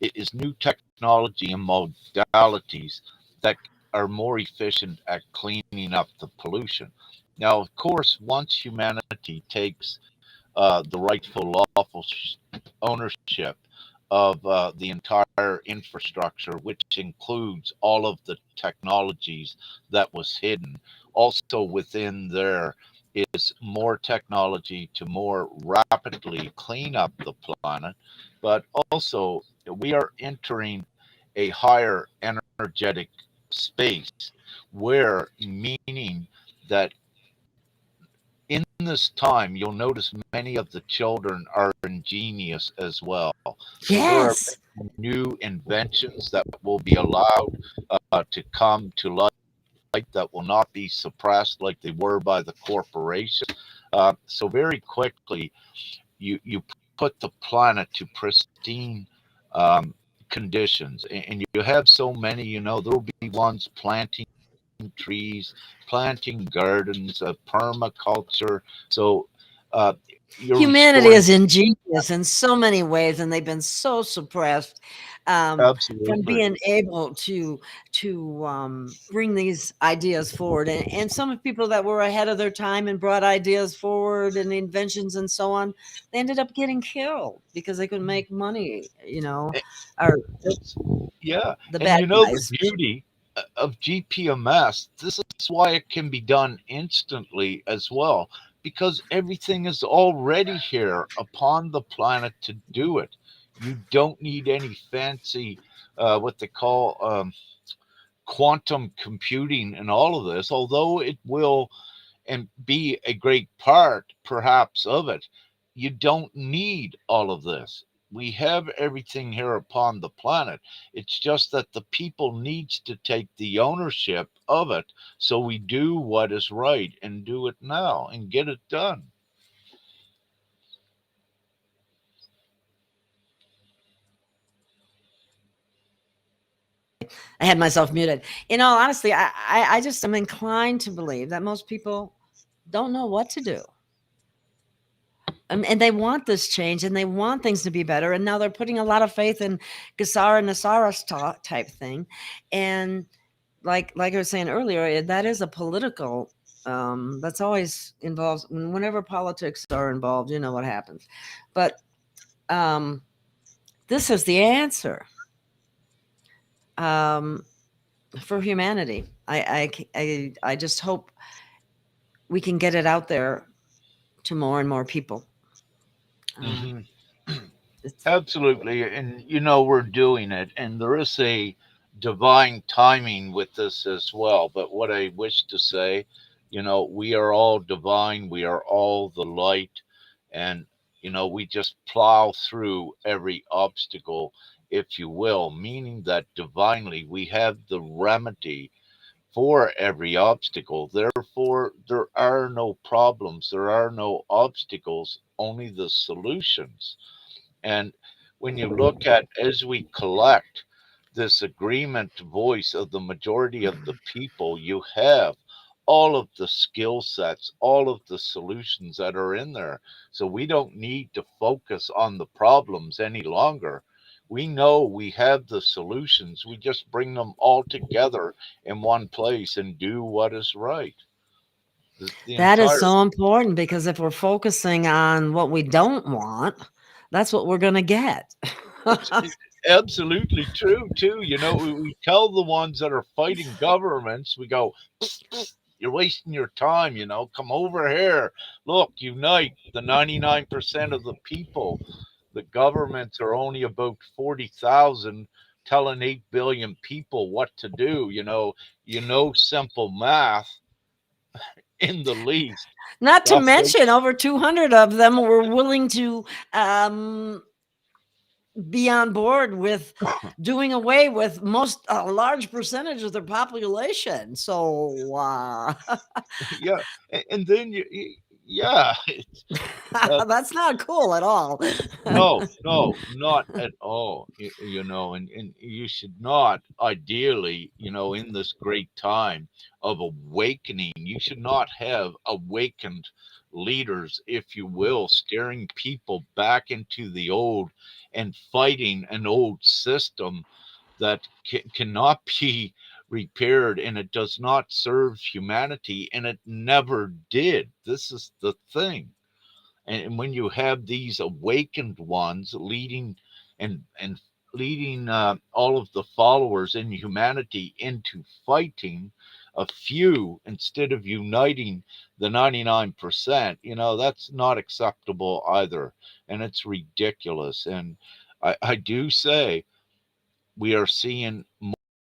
is new technology and modalities that are more efficient at cleaning up the pollution. Now, of course, once humanity takes the rightful lawful ownership of the entire infrastructure, which includes all of the technologies that was hidden. Also within there is more technology to more rapidly clean up the planet, but also we are entering a higher energetic space where meaning that in this time, you'll notice many of the children are ingenious as well. So there are yes. new inventions that will be allowed to come to light that will not be suppressed like they were by the corporation. So very quickly, you put the planet to pristine um, conditions, and you have so many. There will be ones planting trees, planting gardens, permaculture. So uh, you're Humanity restoring. is ingenious in so many ways, and they've been so suppressed from Absolutely. being able to bring these ideas forward. And some people that were ahead of their time and brought ideas forward and inventions and so on, they ended up getting killed because they couldn't make money. Eh, Or It's, yeah. the And bad the guys. beauty of GPMS, this is why it can be done instantly as well, because everything is already here upon the planet to do it. You don't need any fancy, what they call quantum computing and all of this, although it will and be a great part, perhaps, of it. You don't need all of this. We have everything here upon the planet. It's just that the people needs to take the ownership of it, so we do what is right and do it now and get it done. I had myself muted. In all honesty, I just am inclined to believe that most people don't know what to do. And they want this change and they want things to be better. And now they're putting a lot of faith in Gasara Nasaras type thing. And like I was saying earlier, that is a political that's always involved whenever politics are involved, you know what happens. But um, this is the answer um, for humanity. I just hope we can get it out there to more and more people. Um, Hmm. it's, Absolutely. And we're doing it. And there is a divine timing with this as well. But what I wish to say, we are all divine, we are all the light. And, we just plow through every obstacle, if you will, meaning that divinely we have the remedy for every obstacle. Therefore, there are no problems, there are no obstacles, only the solutions. And when you look at as we collect this agreement voice of the majority of the people, you have all of the skill sets, all of the solutions that are in there. So we don't need to focus on the problems any longer. We know we have the solutions. We just bring them all together in one place and do what is right. The that is entire so important because if we're focusing on what we don't want, that's what we're going to get. It's absolutely true too. We tell the ones that are fighting governments, we go, "Psst, psst, you're wasting your time. Come over here. Look, unite the 99% of the people. The governments are only about 40,000 telling 8 billion people what to do. Simple math in the least. Not to That's the mention, over 200 of them were willing to um, be on board with doing away with most a large percentage of their population. So yeah. And then yeah, That's not cool at all. no, no, not at all. And you should not, ideally, in this great time of awakening, you should not have awakened leaders, if you will, steering people back into the old and fighting an old system that cannot be repaired, and it does not serve humanity, and it never did. This is the thing. And when you have these awakened ones leading and leading all of the followers in humanity into fighting a few instead of uniting the 99%, that's not acceptable either, and it's ridiculous. And I do say we are seeing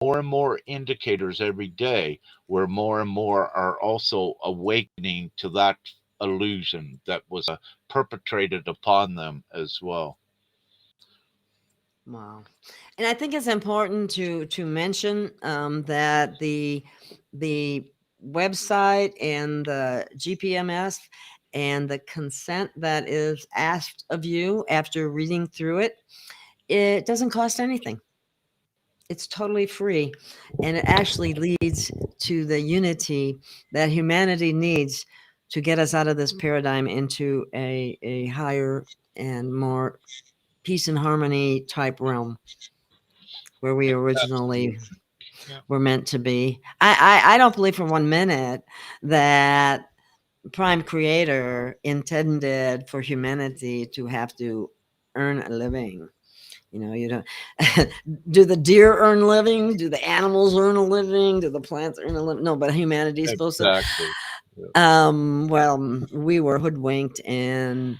more and more indicators every day where more and more are also awakening to that illusion that was perpetrated upon them as well. Wow. And I think it's important to mention that the website and the GPMS and the consent that is asked of you after reading through it doesn't cost anything. It's totally free, and it actually leads to the unity that humanity needs to get us out of this paradigm into a higher and more peace and harmony type realm where we originally Absolutely. Yeah. were meant to be. I don't believe for 1 minute that Prime Creator intended for humanity to have to earn a living. You don't do the deer earn living? Do the animals earn a living? Do the plants earn a living? No, but humanity is supposed to. Exactly. Yeah. Well, we were hoodwinked, and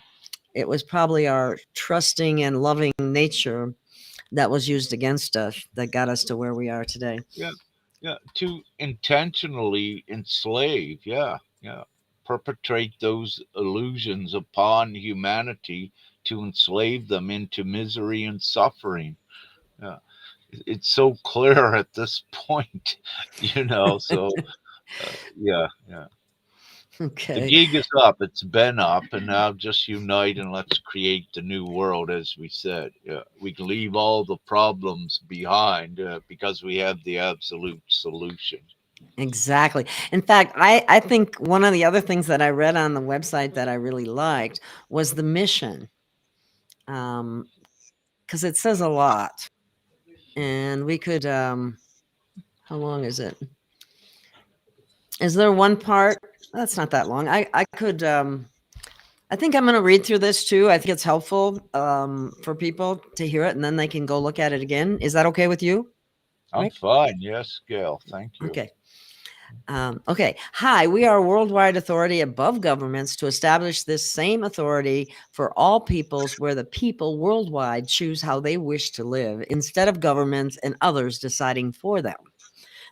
it was probably our trusting and loving nature that was used against us that got us to where we are today. Yeah. Yeah. To intentionally enslave. Yeah. Yeah. Perpetrate those illusions upon humanity to enslave them into misery and suffering. Yeah. It's so clear at this point, so yeah, yeah. The Okay. gig is up. It's been up, and now just unite and let's create the new world, as we said. Yeah, we can leave all the problems behind because we have the absolute solution. Exactly. In fact, I think one of the other things that I read on the website that I really liked was the mission, because it says a lot. And we could, how long is it? Is there one part? That's not that long. I could, I think I'm going to read through this too. I think it's helpful for people to hear it, and then they can go look at it again. Is that okay with you? I'm Right? fine. Yes, Gail. Thank you. Okay. Okay. Hi, we are a worldwide authority above governments to establish this same authority for all peoples where the people worldwide choose how they wish to live instead of governments and others deciding for them.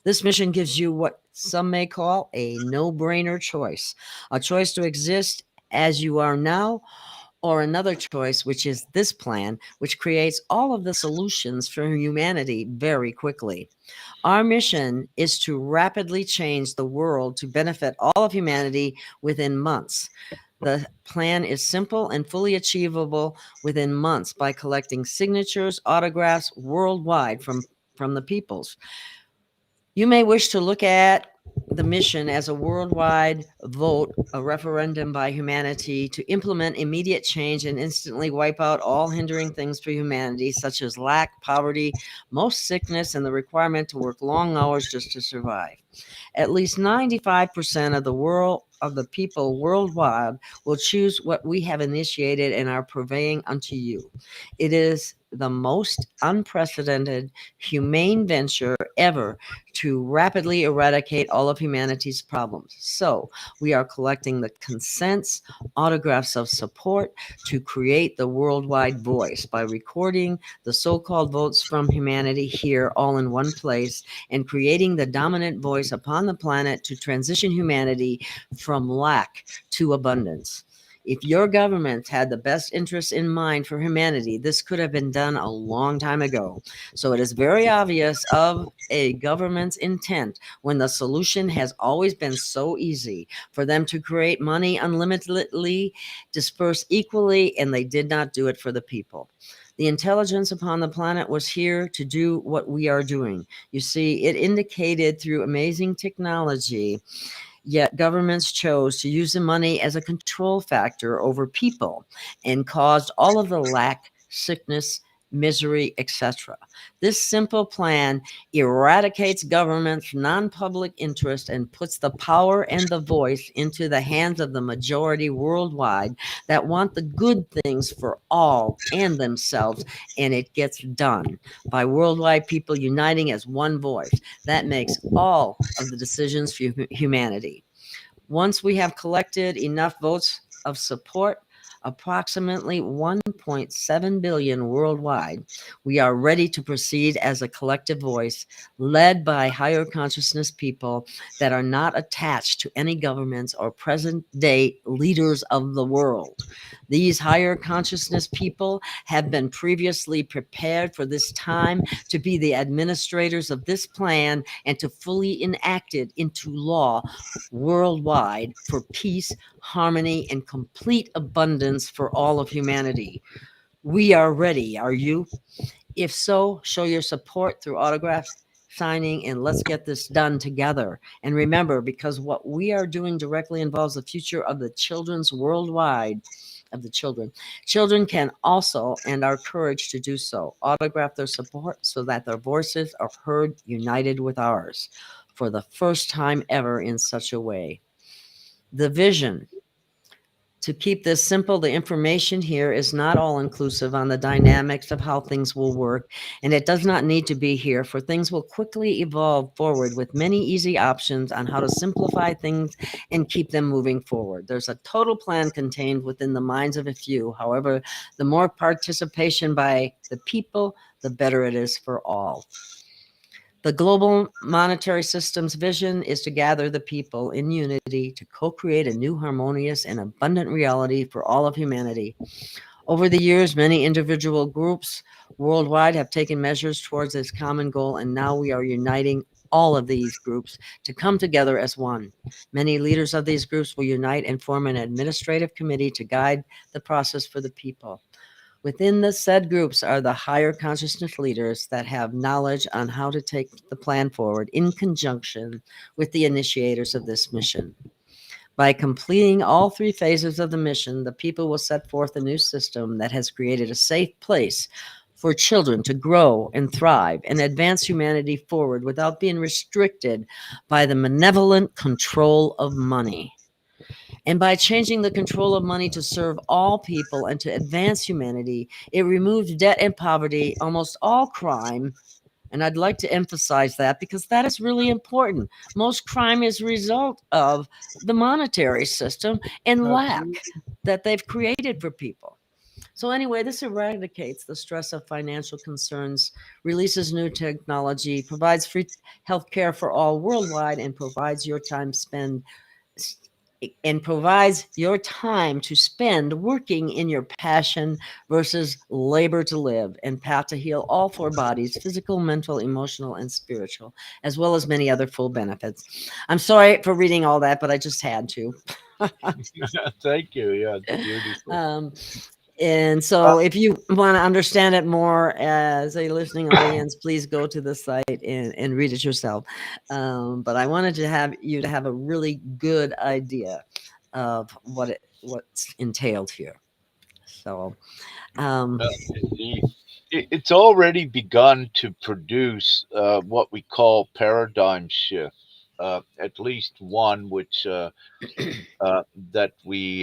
This mission gives you what some may call a no-brainer choice, a choice to exist as you are now, or another choice, which is this plan, which creates all of the solutions for humanity very quickly. Our mission is to rapidly change the world to benefit all of humanity within months. The plan is simple and fully achievable within months by collecting signatures, autographs worldwide from the peoples. You may wish to look at the mission as a worldwide vote, a referendum by humanity to implement immediate change and instantly wipe out all hindering things for humanity, such as lack, poverty, most sickness, and the requirement to work long hours just to survive. At least 95% of the people worldwide will choose what we have initiated and are purveying unto you. It is the most unprecedented, humane venture ever to rapidly eradicate all of humanity's problems. So we are collecting the consents, autographs of support to create the worldwide voice by recording the so-called votes from humanity here all in one place and creating the dominant voice upon the planet to transition humanity from lack to abundance. If your governments had the best interests in mind for humanity, this could have been done a long time ago. So it is very obvious of a government's intent when the solution has always been so easy for them to create money unlimitedly, disperse equally, and they did not do it for the people. The intelligence upon the planet was here to do what we are doing. You see, it indicated through amazing technology, yet governments chose to use the money as a control factor over people and caused all of the lack, sickness, misery, etc. This simple plan eradicates government's non-public interest and puts the power and the voice into the hands of the majority worldwide that want the good things for all and themselves, and it gets done by worldwide people uniting as one voice. That makes all of the decisions for humanity. Once we have collected enough votes of support, approximately 1.7 billion worldwide, we are ready to proceed as a collective voice led by higher consciousness people that are not attached to any governments or present day leaders of the world. These higher consciousness people have been previously prepared for this time to be the administrators of this plan and to fully enact it into law worldwide for peace, harmony, and complete abundance for all of humanity. We are ready. Are you? If so, show your support through autographs, signing, and let's get this done together. And remember, because what we are doing directly involves the future of the children's worldwide, of the children. Children can also and are encouraged to do so. Autograph their support so that their voices are heard, united with ours for the first time ever in such a way. The vision. To keep this simple, the information here is not all inclusive on the dynamics of how things will work, and it does not need to be here, for things will quickly evolve forward with many easy options on how to simplify things and keep them moving forward. There's a total plan contained within the minds of a few. However, the more participation by the people, the better it is for all. The global monetary system's vision is to gather the people in unity to co-create a new harmonious and abundant reality for all of humanity. Over the years, many individual groups worldwide have taken measures towards this common goal, and now we are uniting all of these groups to come together as one. Many leaders of these groups will unite and form an administrative committee to guide the process for the people. Within the said groups are the higher consciousness leaders that have knowledge on how to take the plan forward in conjunction with the initiators of this mission. By completing all three phases of the mission, the people will set forth a new system that has created a safe place for children to grow and thrive and advance humanity forward without being restricted by the malevolent control of money. And by changing the control of money to serve all people and to advance humanity, it removed debt and poverty, almost all crime. And I'd like to emphasize that because that is really important. Most crime is a result of the monetary system and lack that they've created for people. So anyway, this eradicates the stress of financial concerns, releases new technology, provides free health care for all worldwide, and provides your time to spend working in your passion versus labor to live and path to heal all four bodies, physical, mental, emotional, and spiritual, as well as many other full benefits. I'm sorry for reading all that, but I just had to. Thank you. Yeah, it's beautiful. And so if you want to understand it more as a listening audience, please go to the site and read it yourself. But I wanted to have you to have a really good idea of what's entailed here. So It's already begun to produce what we call paradigm shift. At least one which that we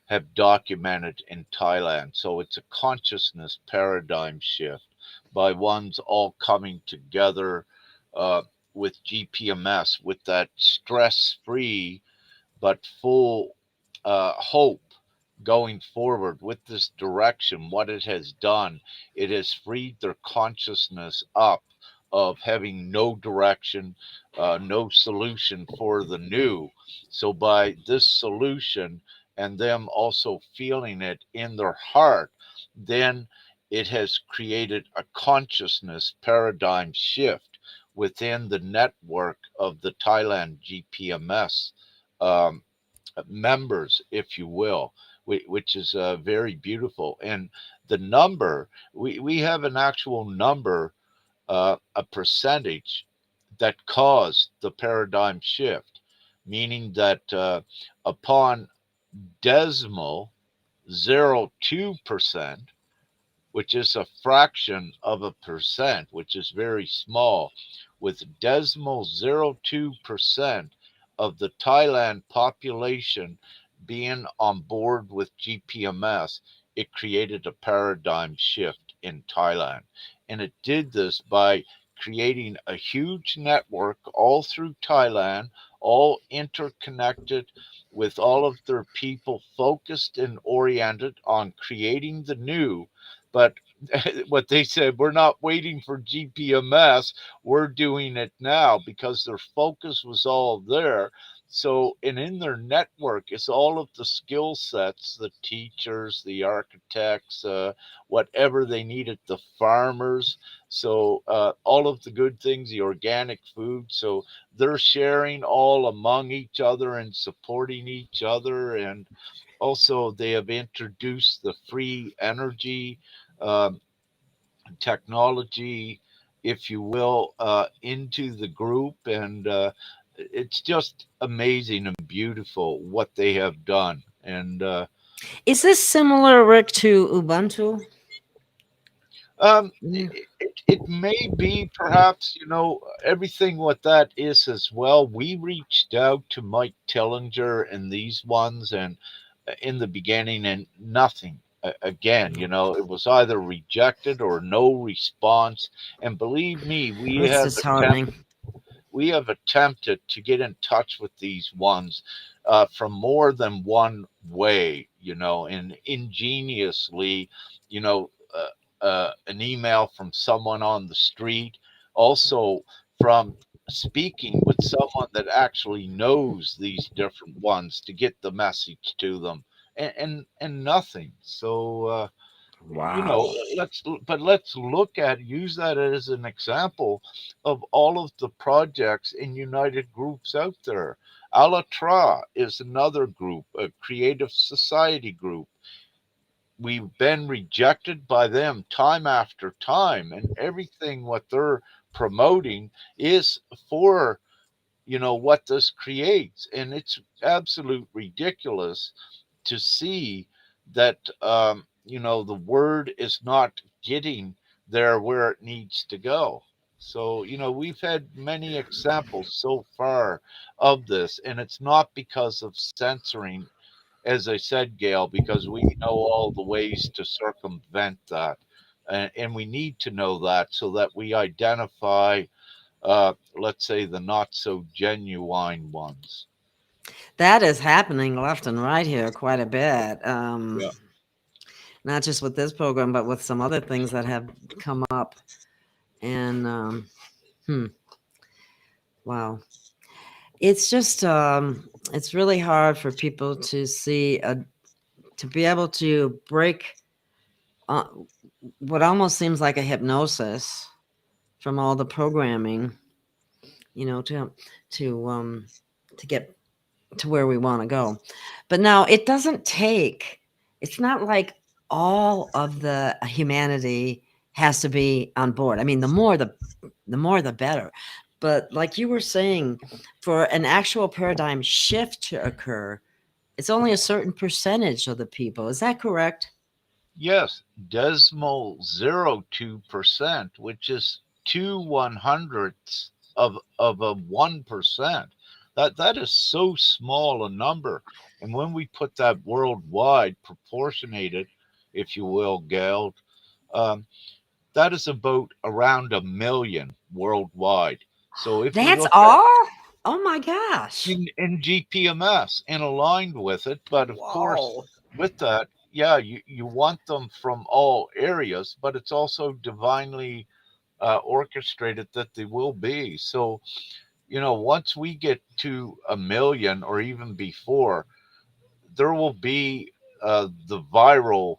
have documented in Thailand. So it's a consciousness paradigm shift by ones all coming together with GPMS, with that stress free but full hope going forward with this direction. What it has done, it has freed their consciousness up of having no direction, no solution for the new. So by this solution and them also feeling it in their heart, then it has created a consciousness paradigm shift within the network of the Thailand GPMS um, members, if you will, which is very beautiful. And the number, we have an actual number, a percentage that caused the paradigm shift, meaning that upon decimal 0.02%, which is a fraction of a percent, which is very small, with decimal 0.02% of the Thailand population being on board with GPMS, it created a paradigm shift in Thailand. And it did this by creating a huge network all through Thailand, all interconnected with all of their people focused and oriented on creating the new. But what they said, we're not waiting for GPMS, we're doing it now, because their focus was all there. So, and in their network is all of the skill sets, the teachers, the architects, whatever they needed, the farmers. So, all of the good things, the organic food. So, they're sharing all among each other and supporting each other. And also, they have introduced the free energy um, technology, if you will, into the group. And it's just amazing and beautiful what they have done. And Is this similar, Rick, to Ubuntu? Mm. it may be, perhaps, everything what that is as well. We reached out to Mike Tillinger and these ones, and in the beginning, and nothing. Again, it was either rejected or no response. And believe me, That's disheartening. we have attempted to get in touch with these ones from more than one way, and ingeniously, an email from someone on the street, also from speaking with someone that actually knows these different ones to get the message to them, and nothing. So, Wow. let's look at, use that as an example of all of the projects and united groups out there. Alatra is another group, a creative society group. We've been rejected by them time after time, and everything what they're promoting is for what this creates. And it's absolute ridiculous to see that the word is not getting there where it needs to go. So we've had many examples so far of this, and it's not because of censoring, as I said, Gail, because we know all the ways to circumvent that. And we need to know that so that we identify, let's say, the not so genuine ones. That is happening left and right here quite a bit. Yeah. Not just with this program, but with some other things that have come up. And wow, it's just it's really hard for people to see to be able to break uh, what almost seems like a hypnosis from all the programming, to to get to where we want to go. But now it doesn't take. It's not like all of the humanity has to be on board. I mean, the more the better. But like you were saying, for an actual paradigm shift to occur, it's only a certain percentage of the people. Is that correct? Yes, decimal 0.02%, which is 2/100ths of a 1%. That is so small a number. And when we put that worldwide, proportionated, if you will, Gail, um, that is about around a million worldwide. So if we That's look at all? Oh my gosh. in GPMS and aligned with it. But of course, Whoa. with that, yeah, you want them from all areas, but it's also divinely orchestrated that they will be. So, once we get to a million or even before, there will be the viral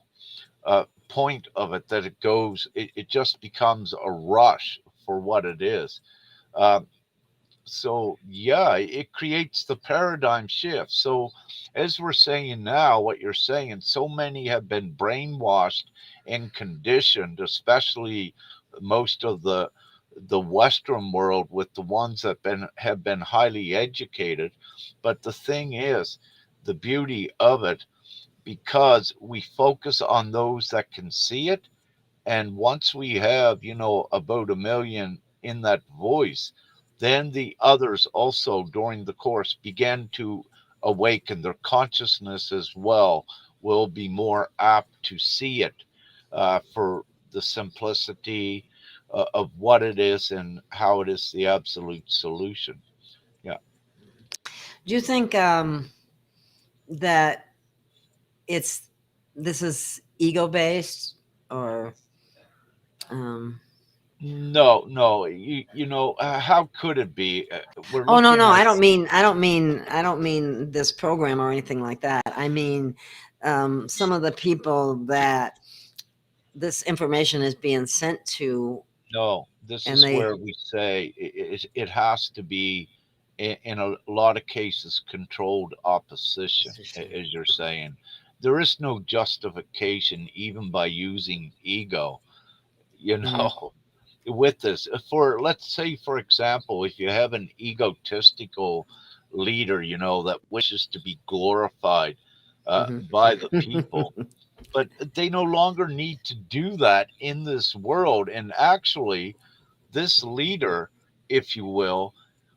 point of it, that it goes, it just becomes a rush for what it is. Uh, so yeah, it creates the paradigm shift. So as we're saying now, what you're saying, so many have been brainwashed and conditioned, especially most of the Western world, with the ones that been have been highly educated. But the thing is, the beauty of it, because we focus on those that can see it, and once we have, about a million in that voice, then the others also during the course begin to awaken. Their consciousness as well will be more apt to see it, for the simplicity of what it is and how it is the absolute solution. Yeah. Do you think that it's this is ego based, or um, No, no, how could it be? We're oh, no, looking no, at, I don't mean this program or anything like that. I mean, some of the people that this information is being sent to, no, this and is they where we say it has to be, in a lot of cases, controlled opposition, as you're saying. There is no justification, even by using ego, you Mhm, know, with this. For, let's say, for example, if you have an egotistical leader, that wishes to be glorified mhm. by the people, but they no longer need to do that in this world. And actually, this leader, if you will,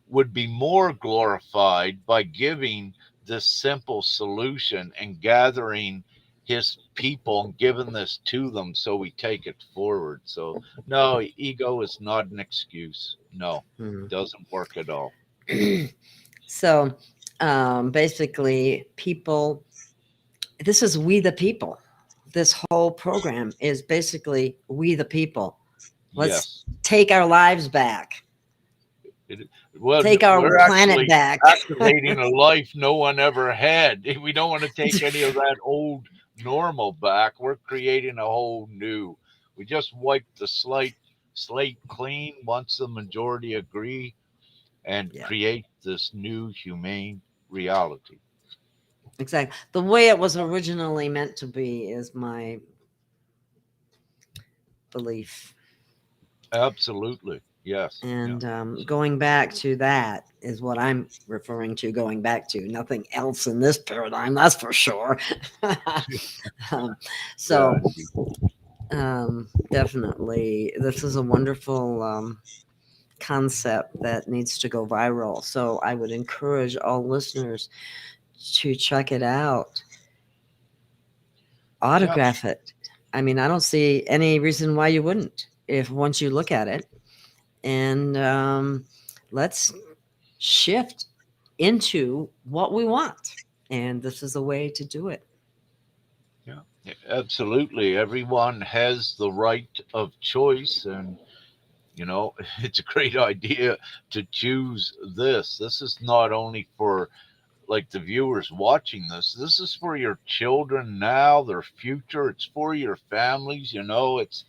would be more glorified by giving this simple solution and gathering his people and giving this to them, so we take it forward. So no, ego is not an excuse. No, Mhm. doesn't work at all. So basically, people, this is we the people. This whole program is basically we the people. Let's Yes. take our lives back, It, well, take our we're planet actually back. activating a life no one ever had. We don't want to take any of that old normal back. We're creating a whole new. We just wiped the slate clean once the majority agree, and Yeah, create this new humane reality. exactly. The way it was originally meant to be is my belief. Absolutely. Yes. Yeah. And going back to that is what I'm referring to, going back to nothing else in this paradigm, that's for sure. um, Yeah. so, definitely, this is a wonderful concept that needs to go viral. So, I would encourage all listeners to check it out, Yeah. autograph it. I mean, I don't see any reason why you wouldn't if once you look at it. And let's shift into what we want. And this is a way to do it. Yeah. Absolutely. Everyone has the right of choice, and it's a great idea to choose this. This is not only for, like, the viewers watching this. This is for your children now, their future. It's for your families. It's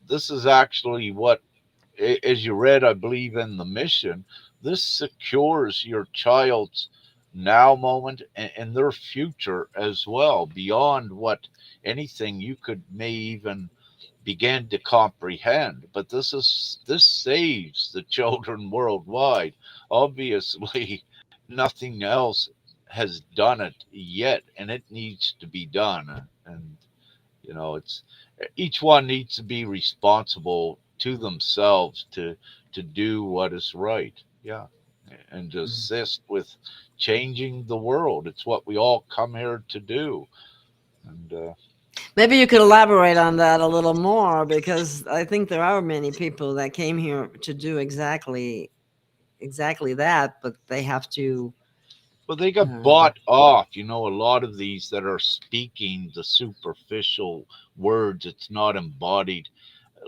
this is actually what, as you read, I believe, in the mission, this secures your child's now moment, and their future as well, beyond what anything you could may even began to comprehend. But this saves the children worldwide. Obviously, nothing else has done it yet, and it needs to be done. And it's each one needs to be responsible to themselves to do what is right. Yeah, and to Mhm. assist with changing the world. It's what we all come here to do. And Maybe you could elaborate on that a little more, because I think there are many people that came here to do exactly that, but they have to. Well, they got Um, bought off. A lot of these that are speaking the superficial words, it's not embodied.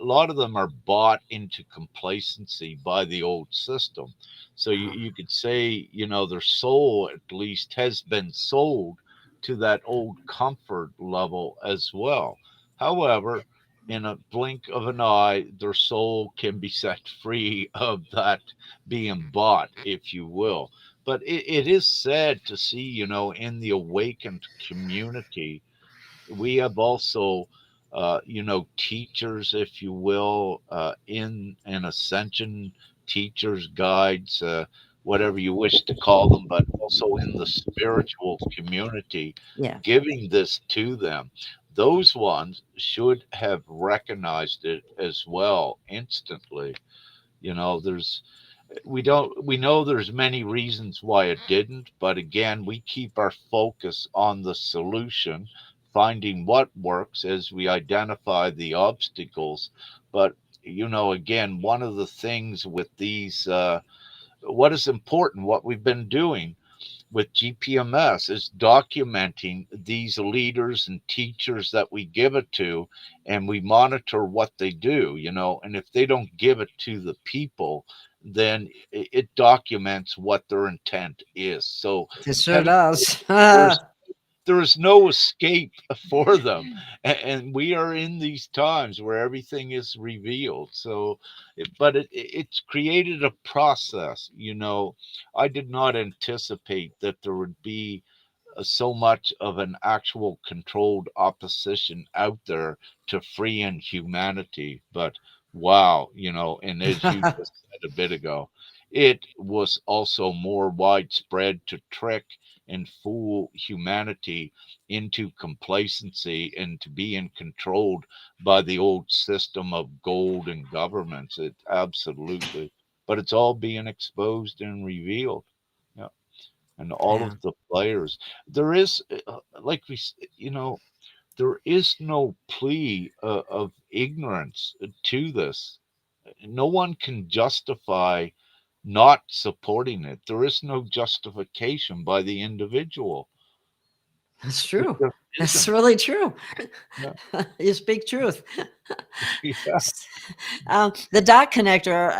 A lot of them are bought into complacency by the old system. So you could say, their soul at least has been sold to that old comfort level as well. However, in a blink of an eye, their soul can be set free of that being bought, if you will. But it is sad to see, in the awakened community, we have also, teachers, if you will, in an ascension, teachers, guides, whatever you wish to call them, but also in the spiritual community, Yeah. giving this to them. Those ones should have recognized it as well instantly. There's we know there's many reasons why it didn't, but again, we keep our focus on the solution, finding what works as we identify the obstacles. But again, one of the things with these, what is important, what we've been doing with GPMS is documenting these leaders and teachers that we give it to, and we monitor what they do, and if they don't give it to the people, then it documents what their intent is. So It sure heavy, does. there's there is no escape for them, and we are in these times where everything is revealed. So but it's created a process. I did not anticipate that there would be so much of an actual controlled opposition out there to freeing humanity. But wow, and as you just said a bit ago, it was also more widespread to trick and fool humanity into complacency and to being controlled by the old system of gold and governments. It absolutely, but it's all being exposed and revealed. Yeah, and all Yeah. of the players. There is, like there is no plea of ignorance to this. No one can justify not supporting it. There is no justification by the individual. That's There true. just That's isn't. really true. Yeah. You speak truth. Yeah. The dot connector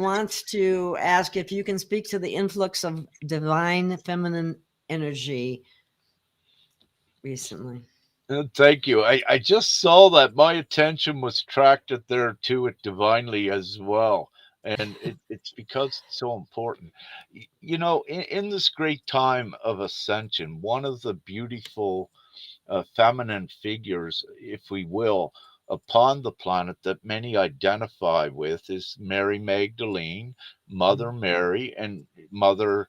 wants to ask if you can speak to the influx of divine feminine energy recently. Thank you. I just saw that my attention was attracted there to it divinely as well. And it's because it's so important. In this great time of ascension, one of the beautiful feminine figures, if we will, upon the planet that many identify with is Mary Magdalene, Mother Mm. Mary, and Mother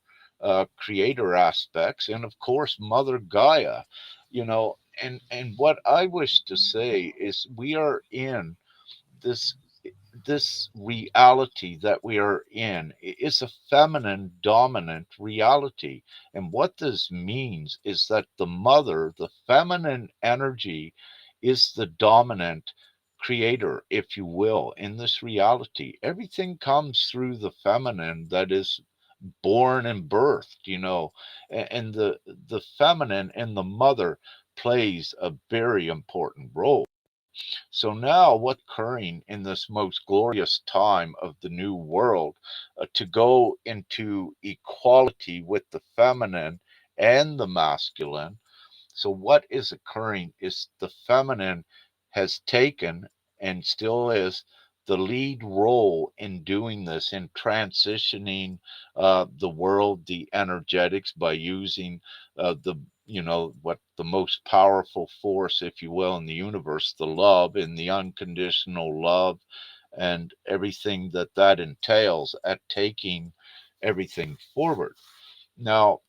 Creator aspects, and of course Mother Gaia. And what I wish to say is we are in this this reality that we are in is a feminine dominant reality. And what this means is that the mother, the feminine energy, is the dominant creator, if you will, in this reality. Everything comes through the feminine that is born and birthed, and the feminine and the mother plays a very important role. So now, what's occurring in this most glorious time of the new world, to go into equality with the feminine and the masculine? So, what is occurring is the feminine has taken and still is the lead role in doing this, in transitioning the world, the energetics, by using what the most powerful force, if you will, in the universe, the love, and the unconditional love, and everything that entails at taking everything forward. Now,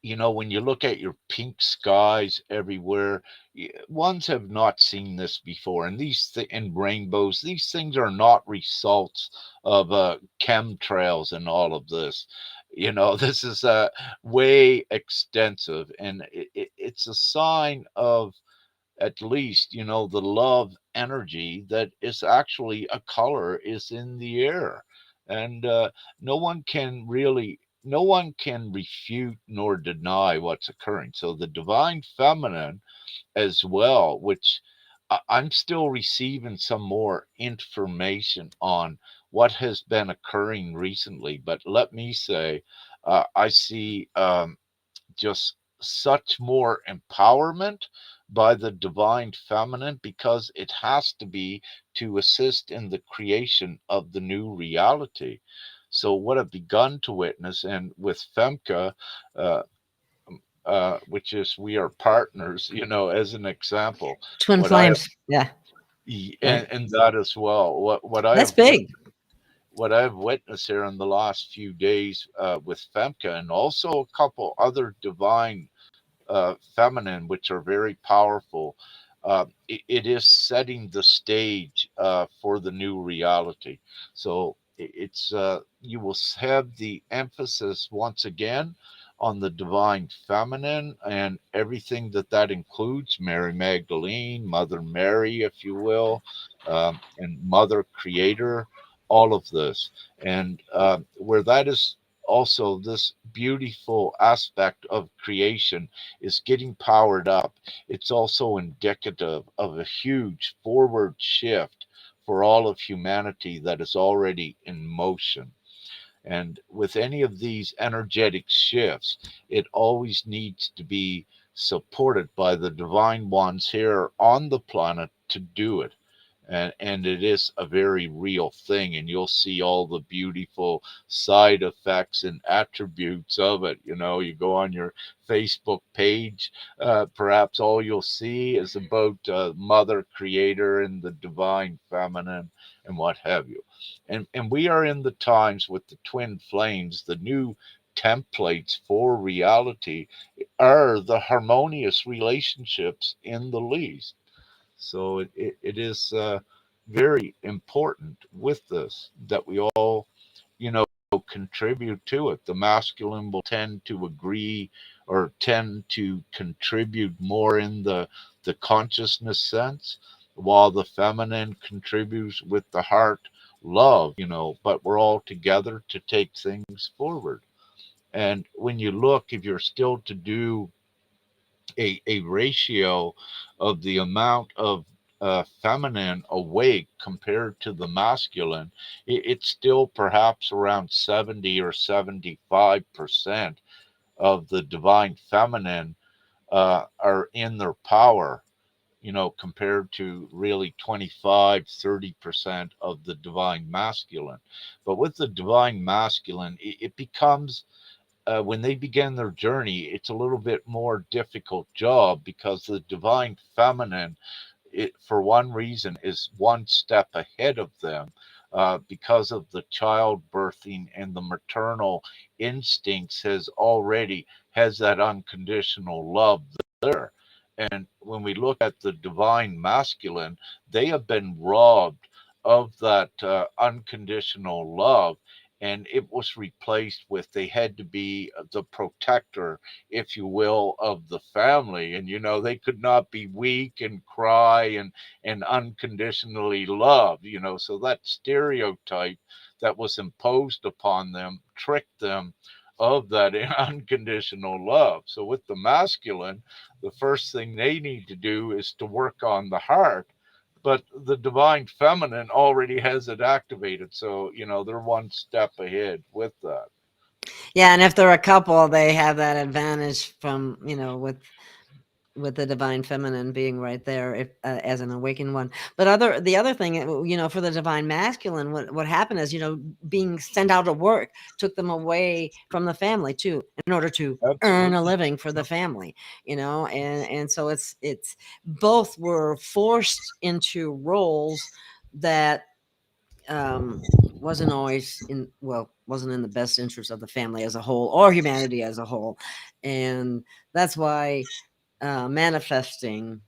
when you look at your pink skies everywhere, ones have not seen this before. And and rainbows, these things are not results of chemtrails and all of this. This is way extensive, and it's a sign of, at least, the love energy that is actually a color is in the air. And no one can refute nor deny what's occurring. So the divine feminine as well, which I'm still receiving some more information on what has been occurring recently. But let me say, I see just such more empowerment by the divine feminine, because it has to be to assist in the creation of the new reality. So what I've begun to witness, and with Femke, uh, which is we are partners, as an example, Twin what I have, flames. Yeah. Right. and that as well, what I That's have big. what I've witnessed here in the last few days with Femke, and also a couple other divine feminine, which are very powerful. It is setting the stage for the new reality. So it's you will have the emphasis once again on the divine feminine and everything that includes: Mary Magdalene, Mother Mary, if you will, and Mother Creator, all of this. And where that is also this beautiful aspect of creation is getting powered up, it's also indicative of a huge forward shift for all of humanity that is already in motion. And with any of these energetic shifts, it always needs to be supported by the divine ones here on the planet to do it. And it is a very real thing, and you'll see all the beautiful side effects and attributes of it. You go on your Facebook page, perhaps all you'll see is about Mother Creator and the divine feminine and what have you. And we are in the times with the twin flames. The new templates for reality are the harmonious relationships in the least. So it is very important with this that we all, you know, contribute to it. The masculine will tend to agree or tend to contribute more in the consciousness sense, while the feminine contributes with the heart love, but we're all together to take things forward. And when you look, if you're still to do a ratio of the amount of feminine awake compared to the masculine, it's still perhaps around 70 or 75% of the divine feminine are in their power, compared to really 25-30% of the divine masculine. But with the divine masculine, it becomes when they begin their journey, it's a little bit more difficult job, because the divine feminine, for one reason, is one step ahead of them, because of the childbirthing and the maternal instincts has that unconditional love there. And when we look at the divine masculine, they have been robbed of that unconditional love, and it was replaced with, they had to be the protector, if you will, of the family. And they could not be weak and cry and unconditionally love. So that stereotype that was imposed upon them tricked them of that unconditional love. So with the masculine, the first thing they need to do is to work on the heart, but the divine feminine already has it activated. So, they're one step ahead with that. Yeah, and if they're a couple, they have that advantage from, with the divine feminine being right there, if as an awakened one. But the other thing, for the divine masculine, what happened is, being sent out to work took them away from the family too, in order to earn a Absolutely. living for the family, and so it's both were forced into roles that wasn't always wasn't in the best interest of the family as a whole or humanity as a whole. And that's why manifesting,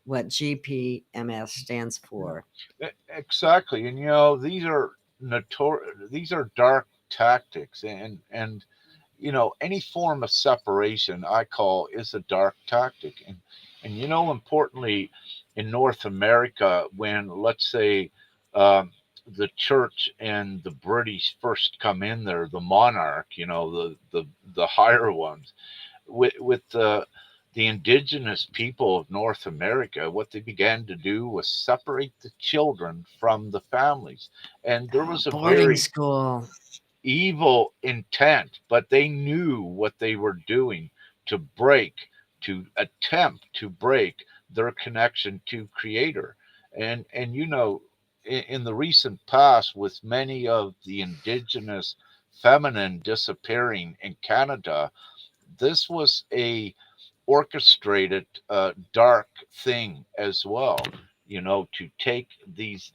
what GPMS stands for. Exactly. And these are dark tactics, and any form of separation I call is a dark tactic. And importantly, in North America, when, let's say, the church and the British first come in there, the monarch, the higher ones, with the indigenous people of North America, what they began to do was separate the children from the families. And there was a Boarding very school. evil intent, but they knew what they were doing to break, to attempt to break their connection to Creator. And in the recent past, with many of the indigenous feminine disappearing in Canada, this was a orchestrated dark thing as well, to take these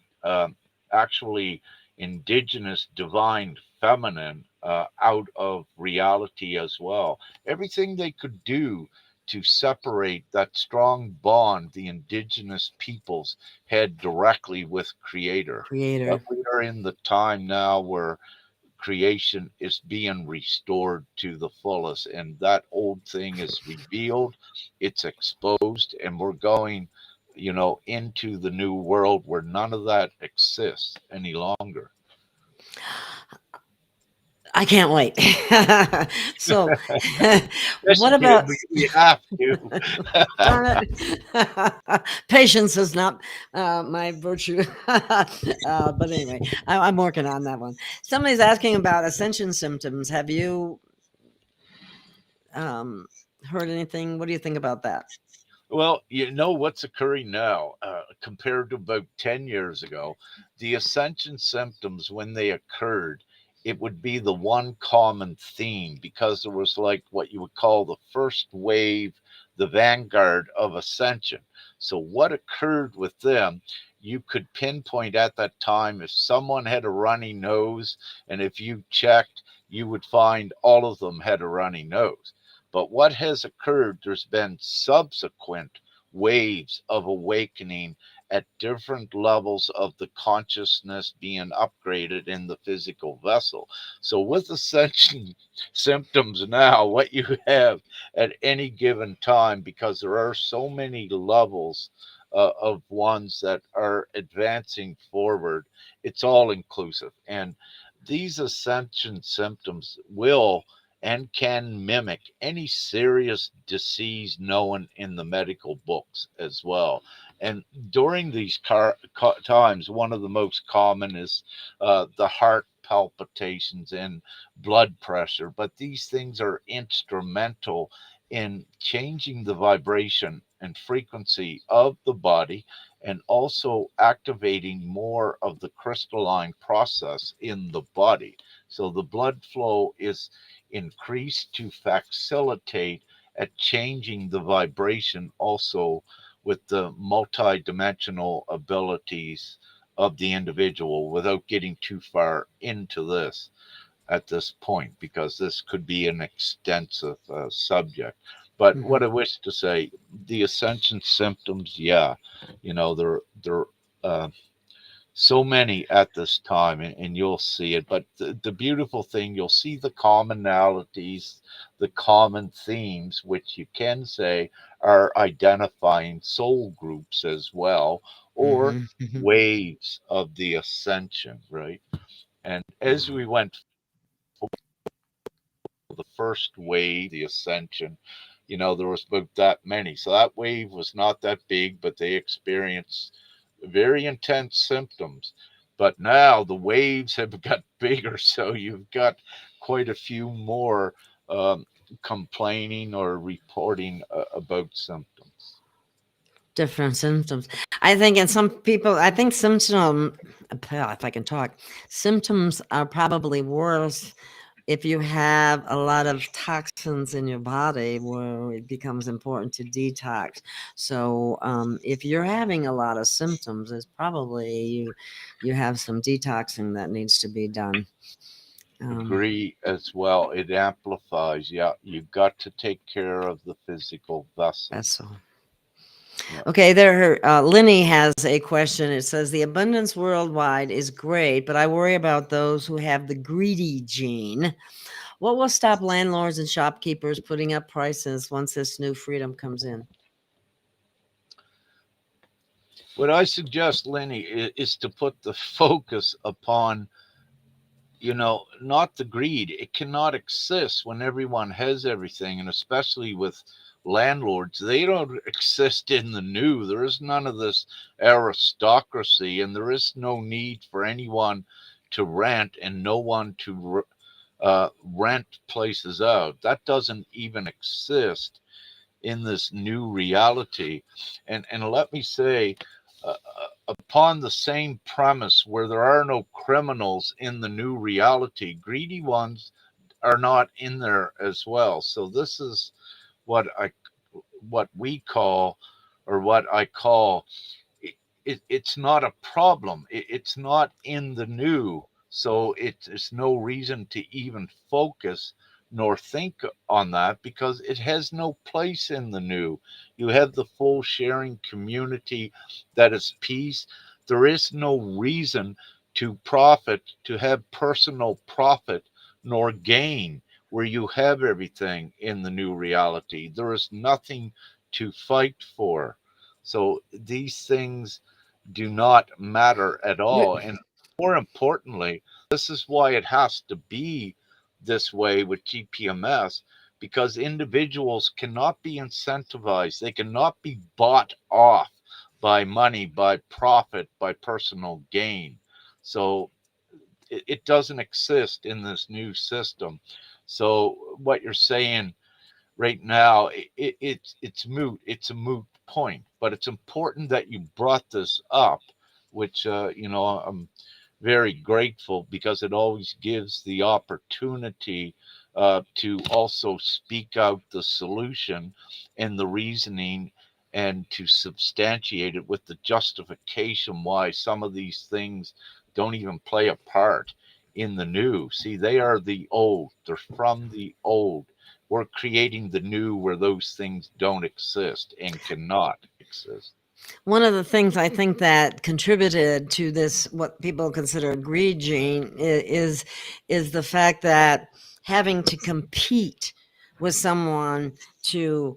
actually indigenous divine feminine out of reality as well. Everything they could do to separate that strong bond the indigenous peoples had directly with Creator. But Creator. we are in the time now where creation is being restored to the fullest, and that old thing is revealed, it's exposed, and we're going into the new world where none of that exists any longer. I can't wait. So, Yes, what about we have to. darn it? Patience is not my virtue. But anyway, I'm working on that one. Somebody's asking about ascension symptoms. Have you um, heard anything? What do you think about that? Well, you know what's occurring now compared to about 10 years ago. The ascension symptoms, when they occurred, it would be the one common theme because there was like what you would call the first wave, the vanguard of ascension. So, what occurred with them, you could pinpoint at that time if someone had a runny nose, and if you checked, you would find all of them had a runny nose. But what has occurred, there's been subsequent waves of awakening at different levels of the consciousness being upgraded in the physical vessel. So, with ascension symptoms now, what you have at any given time, because there are so many levels of ones that are advancing forward, it's all inclusive. And these ascension symptoms will and can mimic any serious disease known in the medical books as well. And during these times, one of the most common is the heart palpitations and blood pressure. But these things are instrumental in changing the vibration and frequency of the body and also activating more of the crystalline process in the body. So the blood flow is increased to facilitate at changing the vibration also with the multi-dimensional abilities of the individual without getting too far into this at this point because this could be an extensive subject. But Mhm. what I wish to say, the ascension symptoms, yeah, they're uh, so many at this time, and you'll see it. But the beautiful thing, you'll see the commonalities, the common themes, which you can say are identifying soul groups as well, or Mhm. Mhm. waves of the ascension, right? And as we went the first wave, the ascension, there was about that many. So that wave was not that big, but they experienced very intense symptoms. But now the waves have got bigger, so you've got quite a few more complaining or reporting about symptoms. Different symptoms. I think in some people, I think if I can talk, symptoms are probably worse if you have a lot of toxins in your body where it becomes important to detox. So if you're having a lot of symptoms, it's probably you have some detoxing that needs to be done. Agree as well. It amplifies. Yeah, you've got to take care of the physical vessel. That's all. Yeah. Okay, there. Linny has a question. It says the abundance worldwide is great, but I worry about those who have the greedy gene. What will stop landlords and shopkeepers putting up prices once this new freedom comes in? What I suggest, Lenny, is to put the focus upon, not the greed. It cannot exist when everyone has everything, and especially with landlords, they don't exist in the new. There is none of this aristocracy, and there is no need for anyone to rent and no one to rent places out. That doesn't even exist in this new reality. And let me say, upon the same premise where there are no criminals in the new reality, greedy ones are not in there as well. So this is what I what we call, or what I call, it's not a problem. It's not in the new. So it's no reason to even focus nor think on that, because it has no place in the new. You have the full sharing community that is peace. There is no reason to profit, to have personal profit nor gain, where you have everything in the new reality. There is nothing to fight for. So these things do not matter at all. And more importantly, this is why it has to be this way with GPMS, because individuals cannot be incentivized, they cannot be bought off by money, by profit, by personal gain. So it doesn't exist in this new system. So what you're saying right now, it's moot. It's a moot point. But it's important that you brought this up, which I'm very grateful, because it always gives the opportunity to also speak out the solution and the reasoning, and to substantiate it with the justification why some of these things don't even play a part in the new. See, they are the old, they're from the old. We're creating the new where those things don't exist and cannot exist. One of the things I think that contributed to this, what people consider a greed gene, is the fact that having to compete with someone to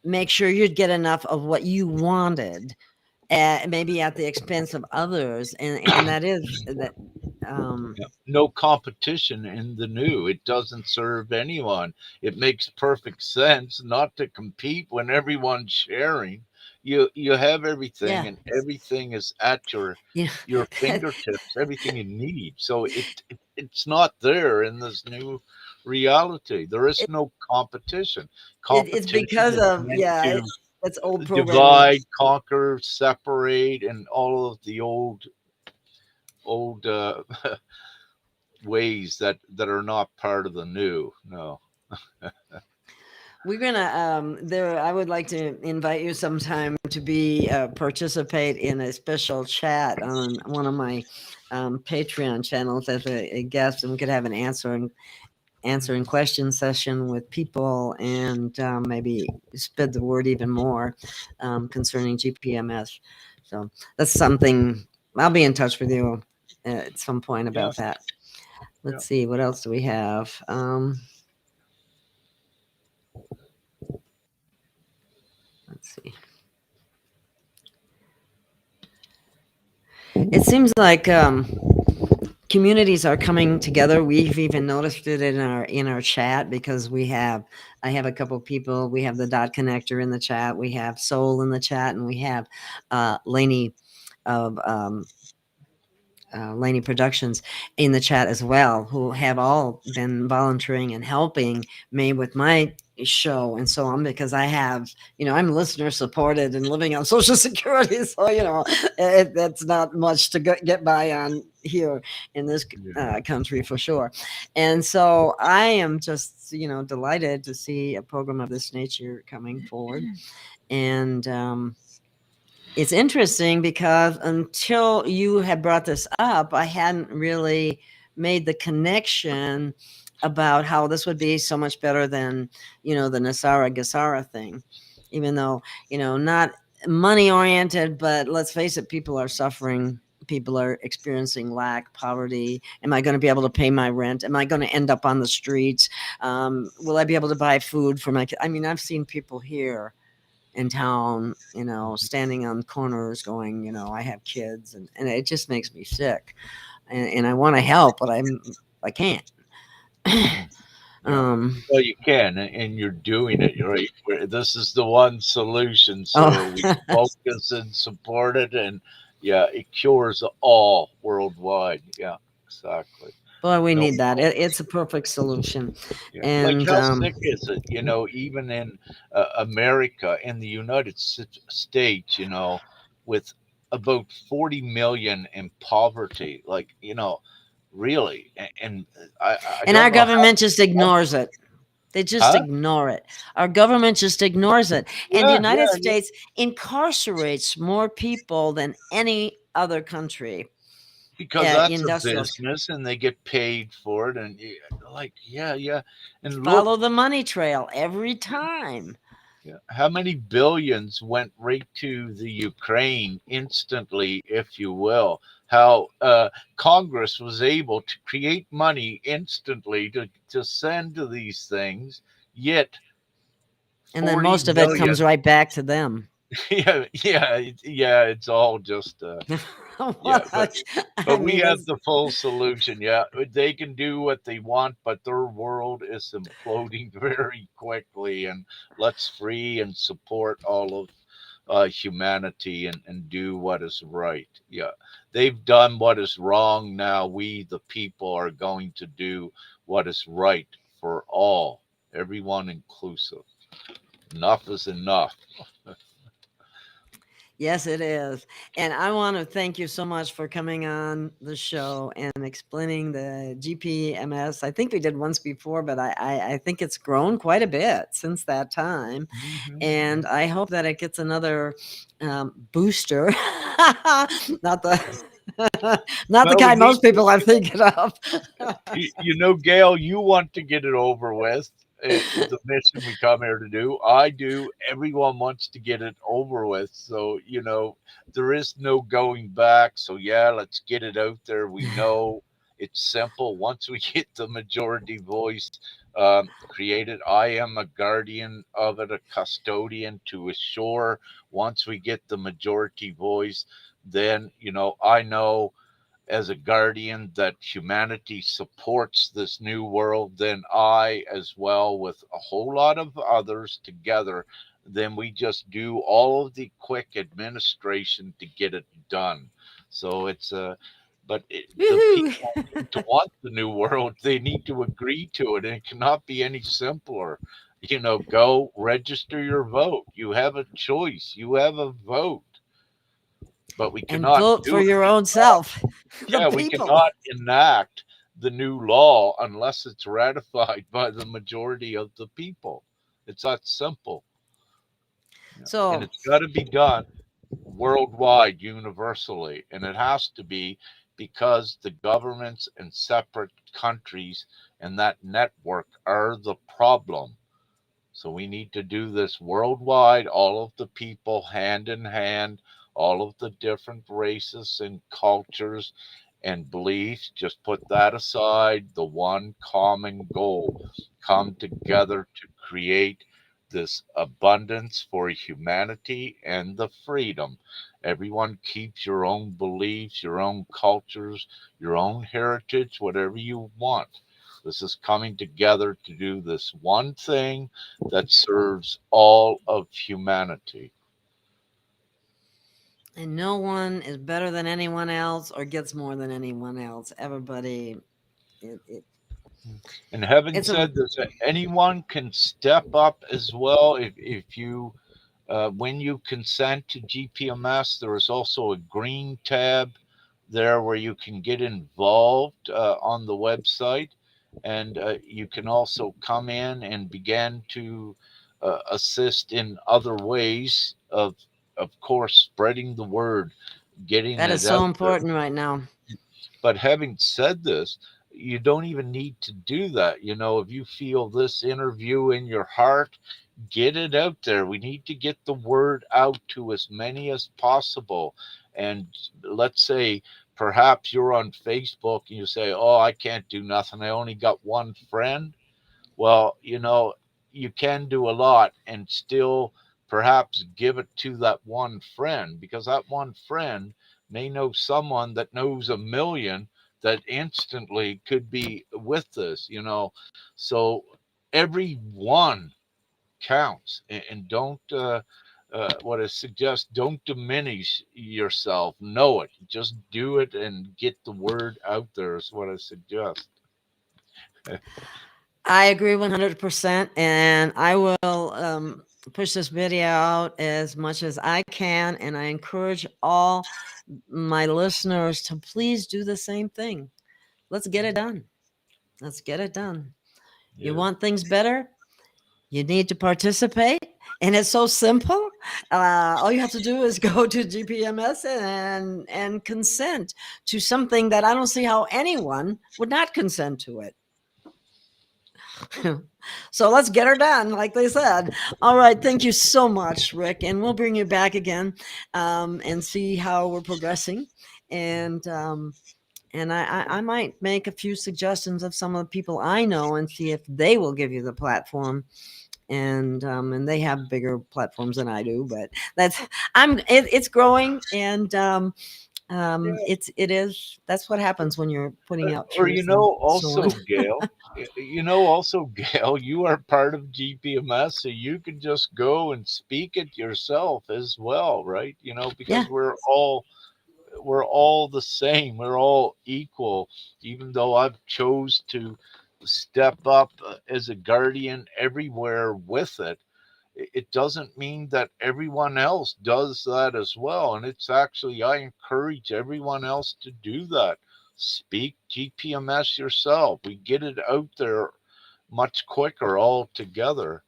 make sure you'd get enough of what you wanted, maybe at the expense of others, and that is that. Yeah. No competition in the new. It doesn't serve anyone. It makes perfect sense not to compete when everyone's sharing. You have everything, Yeah, and everything is at yeah. your fingertips, everything you need. So it's not there in this new reality. There is no competition. It's Competition because is of, meant yeah, to that's old programming. divide, conquer, separate, and all of the old ways that are not part of the new. No. We're gonna there. I would like to invite you sometime to be participate in a special chat on one of my Patreon channels as a guest, and we could have an answering question session with people, and maybe spread the word even more concerning GPMS. So that's something I'll be in touch with you at some point Yeah. about that. Yeah. Let's see, what else do we have? Let's see. It seems like communities are coming together. We've even noticed it in our chat, because I have a couple people. We have the dot connector in the chat. We have Soul in the chat, and we have Lainey of Laney Productions in the chat as well, who have all been volunteering and helping me with my show and so on, because I have, I'm listener supported and living on Social Security. So, that's not much to get by on here in this country for sure. And so I am just, delighted to see a program of this nature coming forward. And, it's interesting because until you had brought this up, I hadn't really made the connection about how this would be so much better than, the Nasara Gasara thing, even though, not money oriented, but let's face it, people are suffering. People are experiencing lack, poverty. Am I going to be able to pay my rent? Am I going to end up on the streets? Will I be able to buy food for my kids? I mean, I've seen people here in town, standing on corners going, I have kids, and it just makes me sick. And I want to help, but I can't. Well, you can, and you're doing it right. This is the one solution, so we Oh, focus and support it, and yeah, it cures all worldwide. Yeah, exactly. Boy, we No, need that. It's a perfect solution. yeah. Like And how sick is it? Even in America, in the United States, with about 40 million in poverty, like, really, and I and don't our know how. government just ignores it. They just Huh? ignore it. Our government just ignores it. And the Yeah, United yeah, yeah. States incarcerates more people than any other country. Because that's a Industrial. business and they get paid for it, and like, yeah, yeah. And look, Follow the money trail every time. yeah, how many billions went right to the Ukraine instantly, if you will? How Congress was able to create money instantly to send to these things, yet And then 40 most of it comes million. right back to them. Yeah, yeah, yeah. It's all just yeah, but I But we mean, have it's, the full solution. Yeah, they can do what they want, but their world is imploding very quickly. And let's free and support all of humanity and do what is right. Yeah, they've done what is wrong. Now we, the people, are going to do what is right for all, everyone inclusive. Enough is enough. yes, it is. And I want to thank you so much for coming on the show and explaining the GPMS. I think we did once before, but I think it's grown quite a bit since that time. Mhm. And I hope that it gets another booster. Not the not the Well, we kind need most to. people are thinking of. Gail, you want to get it over with. The mission we come here to do. I do. Everyone wants to get it over with. So, there is no going back. So, yeah, let's get it out there. We know it's simple. Once we get the majority voice created, I am a guardian of it, a custodian to assure. Once we get the majority voice, then, I know as a guardian that humanity supports this new world, then I, as well, with a whole lot of others together, then we just do all of the quick administration to get it done. So the Woohoo! people need to want the new world. They need to agree to it, and it cannot be any simpler. Go register your vote. You have a choice. You have a vote, but we And cannot vote for do your it. own self, the Yeah, we people. cannot enact the new law unless it's ratified by the majority of the people. It's that simple. Yeah. And So it's got to be done worldwide, universally. And it has to be because the governments and separate countries and that network are the problem. So we need to do this worldwide, all of the people hand in hand, all of the different races and cultures and beliefs. Just put that aside. The one common goal come together to create this abundance for humanity and the freedom. Everyone keeps your own beliefs, your own cultures, your own heritage, whatever you want. This is coming together to do this one thing that serves all of humanity. and no one is better than anyone else or gets more than anyone else. Everybody, it, it And having it's a said this, anyone can step up as well if you when you consent to GPMS. There is also a green tab there where you can get involved on the website, and you can also come in and begin to assist in other ways of course, spreading the word, getting that is it so out there. important right now. But having said this, you don't even need to do that. If you feel this interview in your heart, get it out there. We need to get the word out to as many as possible. And let's say perhaps you're on Facebook and you say, "Oh, I can't do nothing. I only got one friend." Well, you can do a lot and still perhaps give it to that one friend, because that one friend may know someone that knows a million that instantly could be with this. So every one counts, and don't what I suggest, don't diminish yourself. Know it. Just do it and get the word out there is what I suggest. I agree 100%. And I will push this video out as much as I can. And I encourage all my listeners to please do the same thing. Let's get it done. Let's get it done. You Yeah. want things better? You need to participate. And it's so simple. All you have to do is go to GPMS and consent to something that I don't see how anyone would not consent to it. So let's get her done, like they said. All right. Thank you so much, Rick. And we'll bring you back again and see how we're progressing. And I might make a few suggestions of some of the people I know and see if they will give you the platform. And they have bigger platforms than I do, but it's growing, and that's what happens when you're putting out Or truth and so on. Gail, Gail, you are part of GPMS, so you can just go and speak it yourself as well, right? Because Yeah. we're all the same. We're all equal, even though I've chose to step up as a guardian everywhere with it. It doesn't mean that everyone else does that as well. And it's actually, I encourage everyone else to do that. Speak GPMS yourself. We get it out there much quicker all together.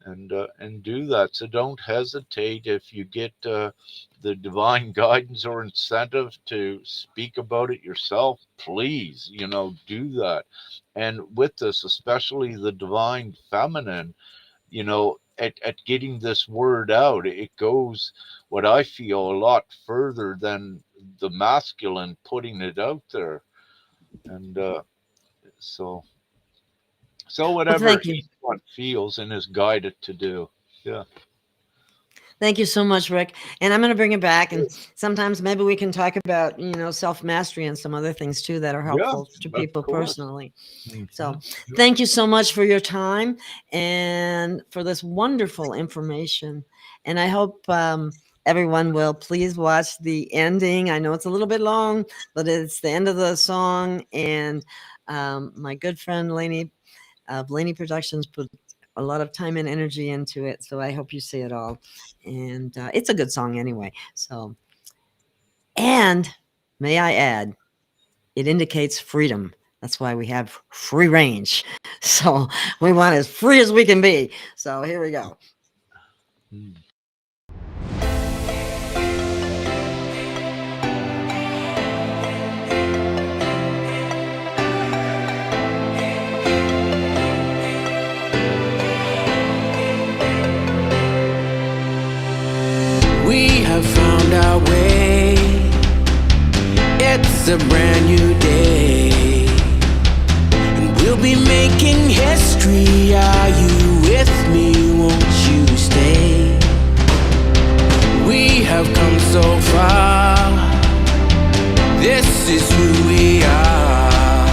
And do that. So don't hesitate if you get the divine guidance or incentive to speak about it yourself. Please, do that. And with this, especially the divine feminine, at getting this word out, it goes, what I feel, a lot further than the masculine putting it out there. And so Well, whatever thank you. each one feels and is guided to do. Yeah. Thank you so much, Rick. And I'm going to bring it back. And sometimes maybe we can talk about, self-mastery and some other things too that are helpful to of people course. personally. Mhm. So thank you so much for your time and for this wonderful information. And I hope everyone will please watch the ending. I know it's a little bit long, but it's the end of the song. And my good friend Lainey of Laney Productions put a lot of time and energy into it. So I hope you see it all. And it's a good song anyway. So, and may I add, it indicates freedom. That's why we have free range. So we want as free as we can be. So here we go. Mm. We have found our way. It's a brand new day, and we'll be making history. Are you with me? Won't you stay? We have come so far. This is who we are.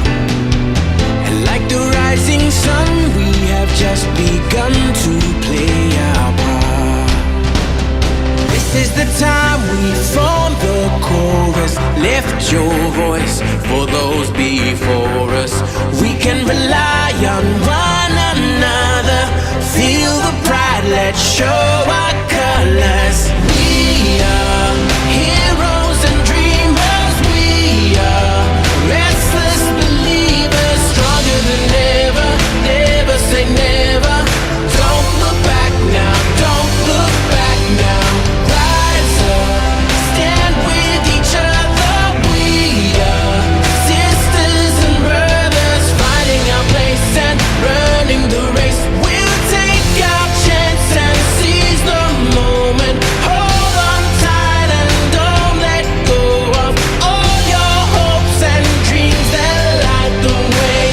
And like the rising sun, we have just begun to play our part. This is the time we form the chorus. Lift your voice for those before us. We can rely on one another. Feel the pride, let's show our colors. We are heroes and dreamers. We are restless believers. Stronger than ever. Never say never. Don't look back now. Don't look back now. Rise up, stand with each other. We are sisters and brothers, finding our place and running the race. We'll take our chance and seize the moment. Hold on tight and don't let go of all your hopes and dreams that light the way.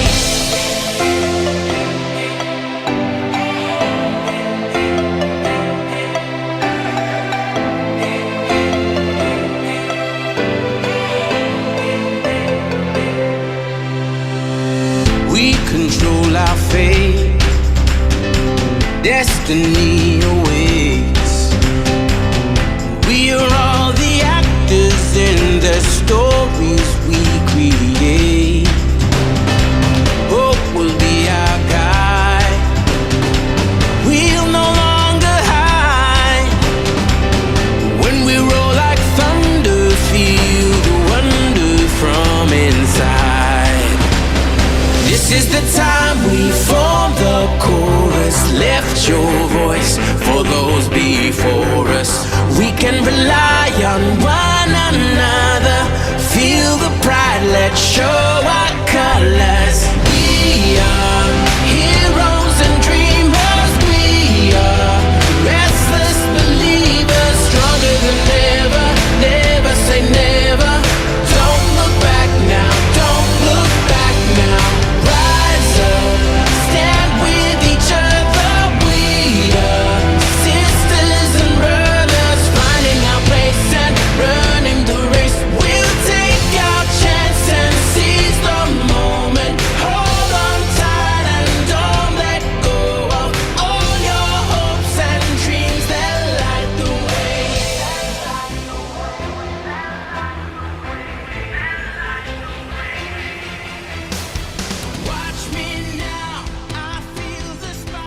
We control our fate. Destiny awaits. This is the time we form the chorus. Lift your voice for those before us. We can rely on one another. Feel the pride, let's show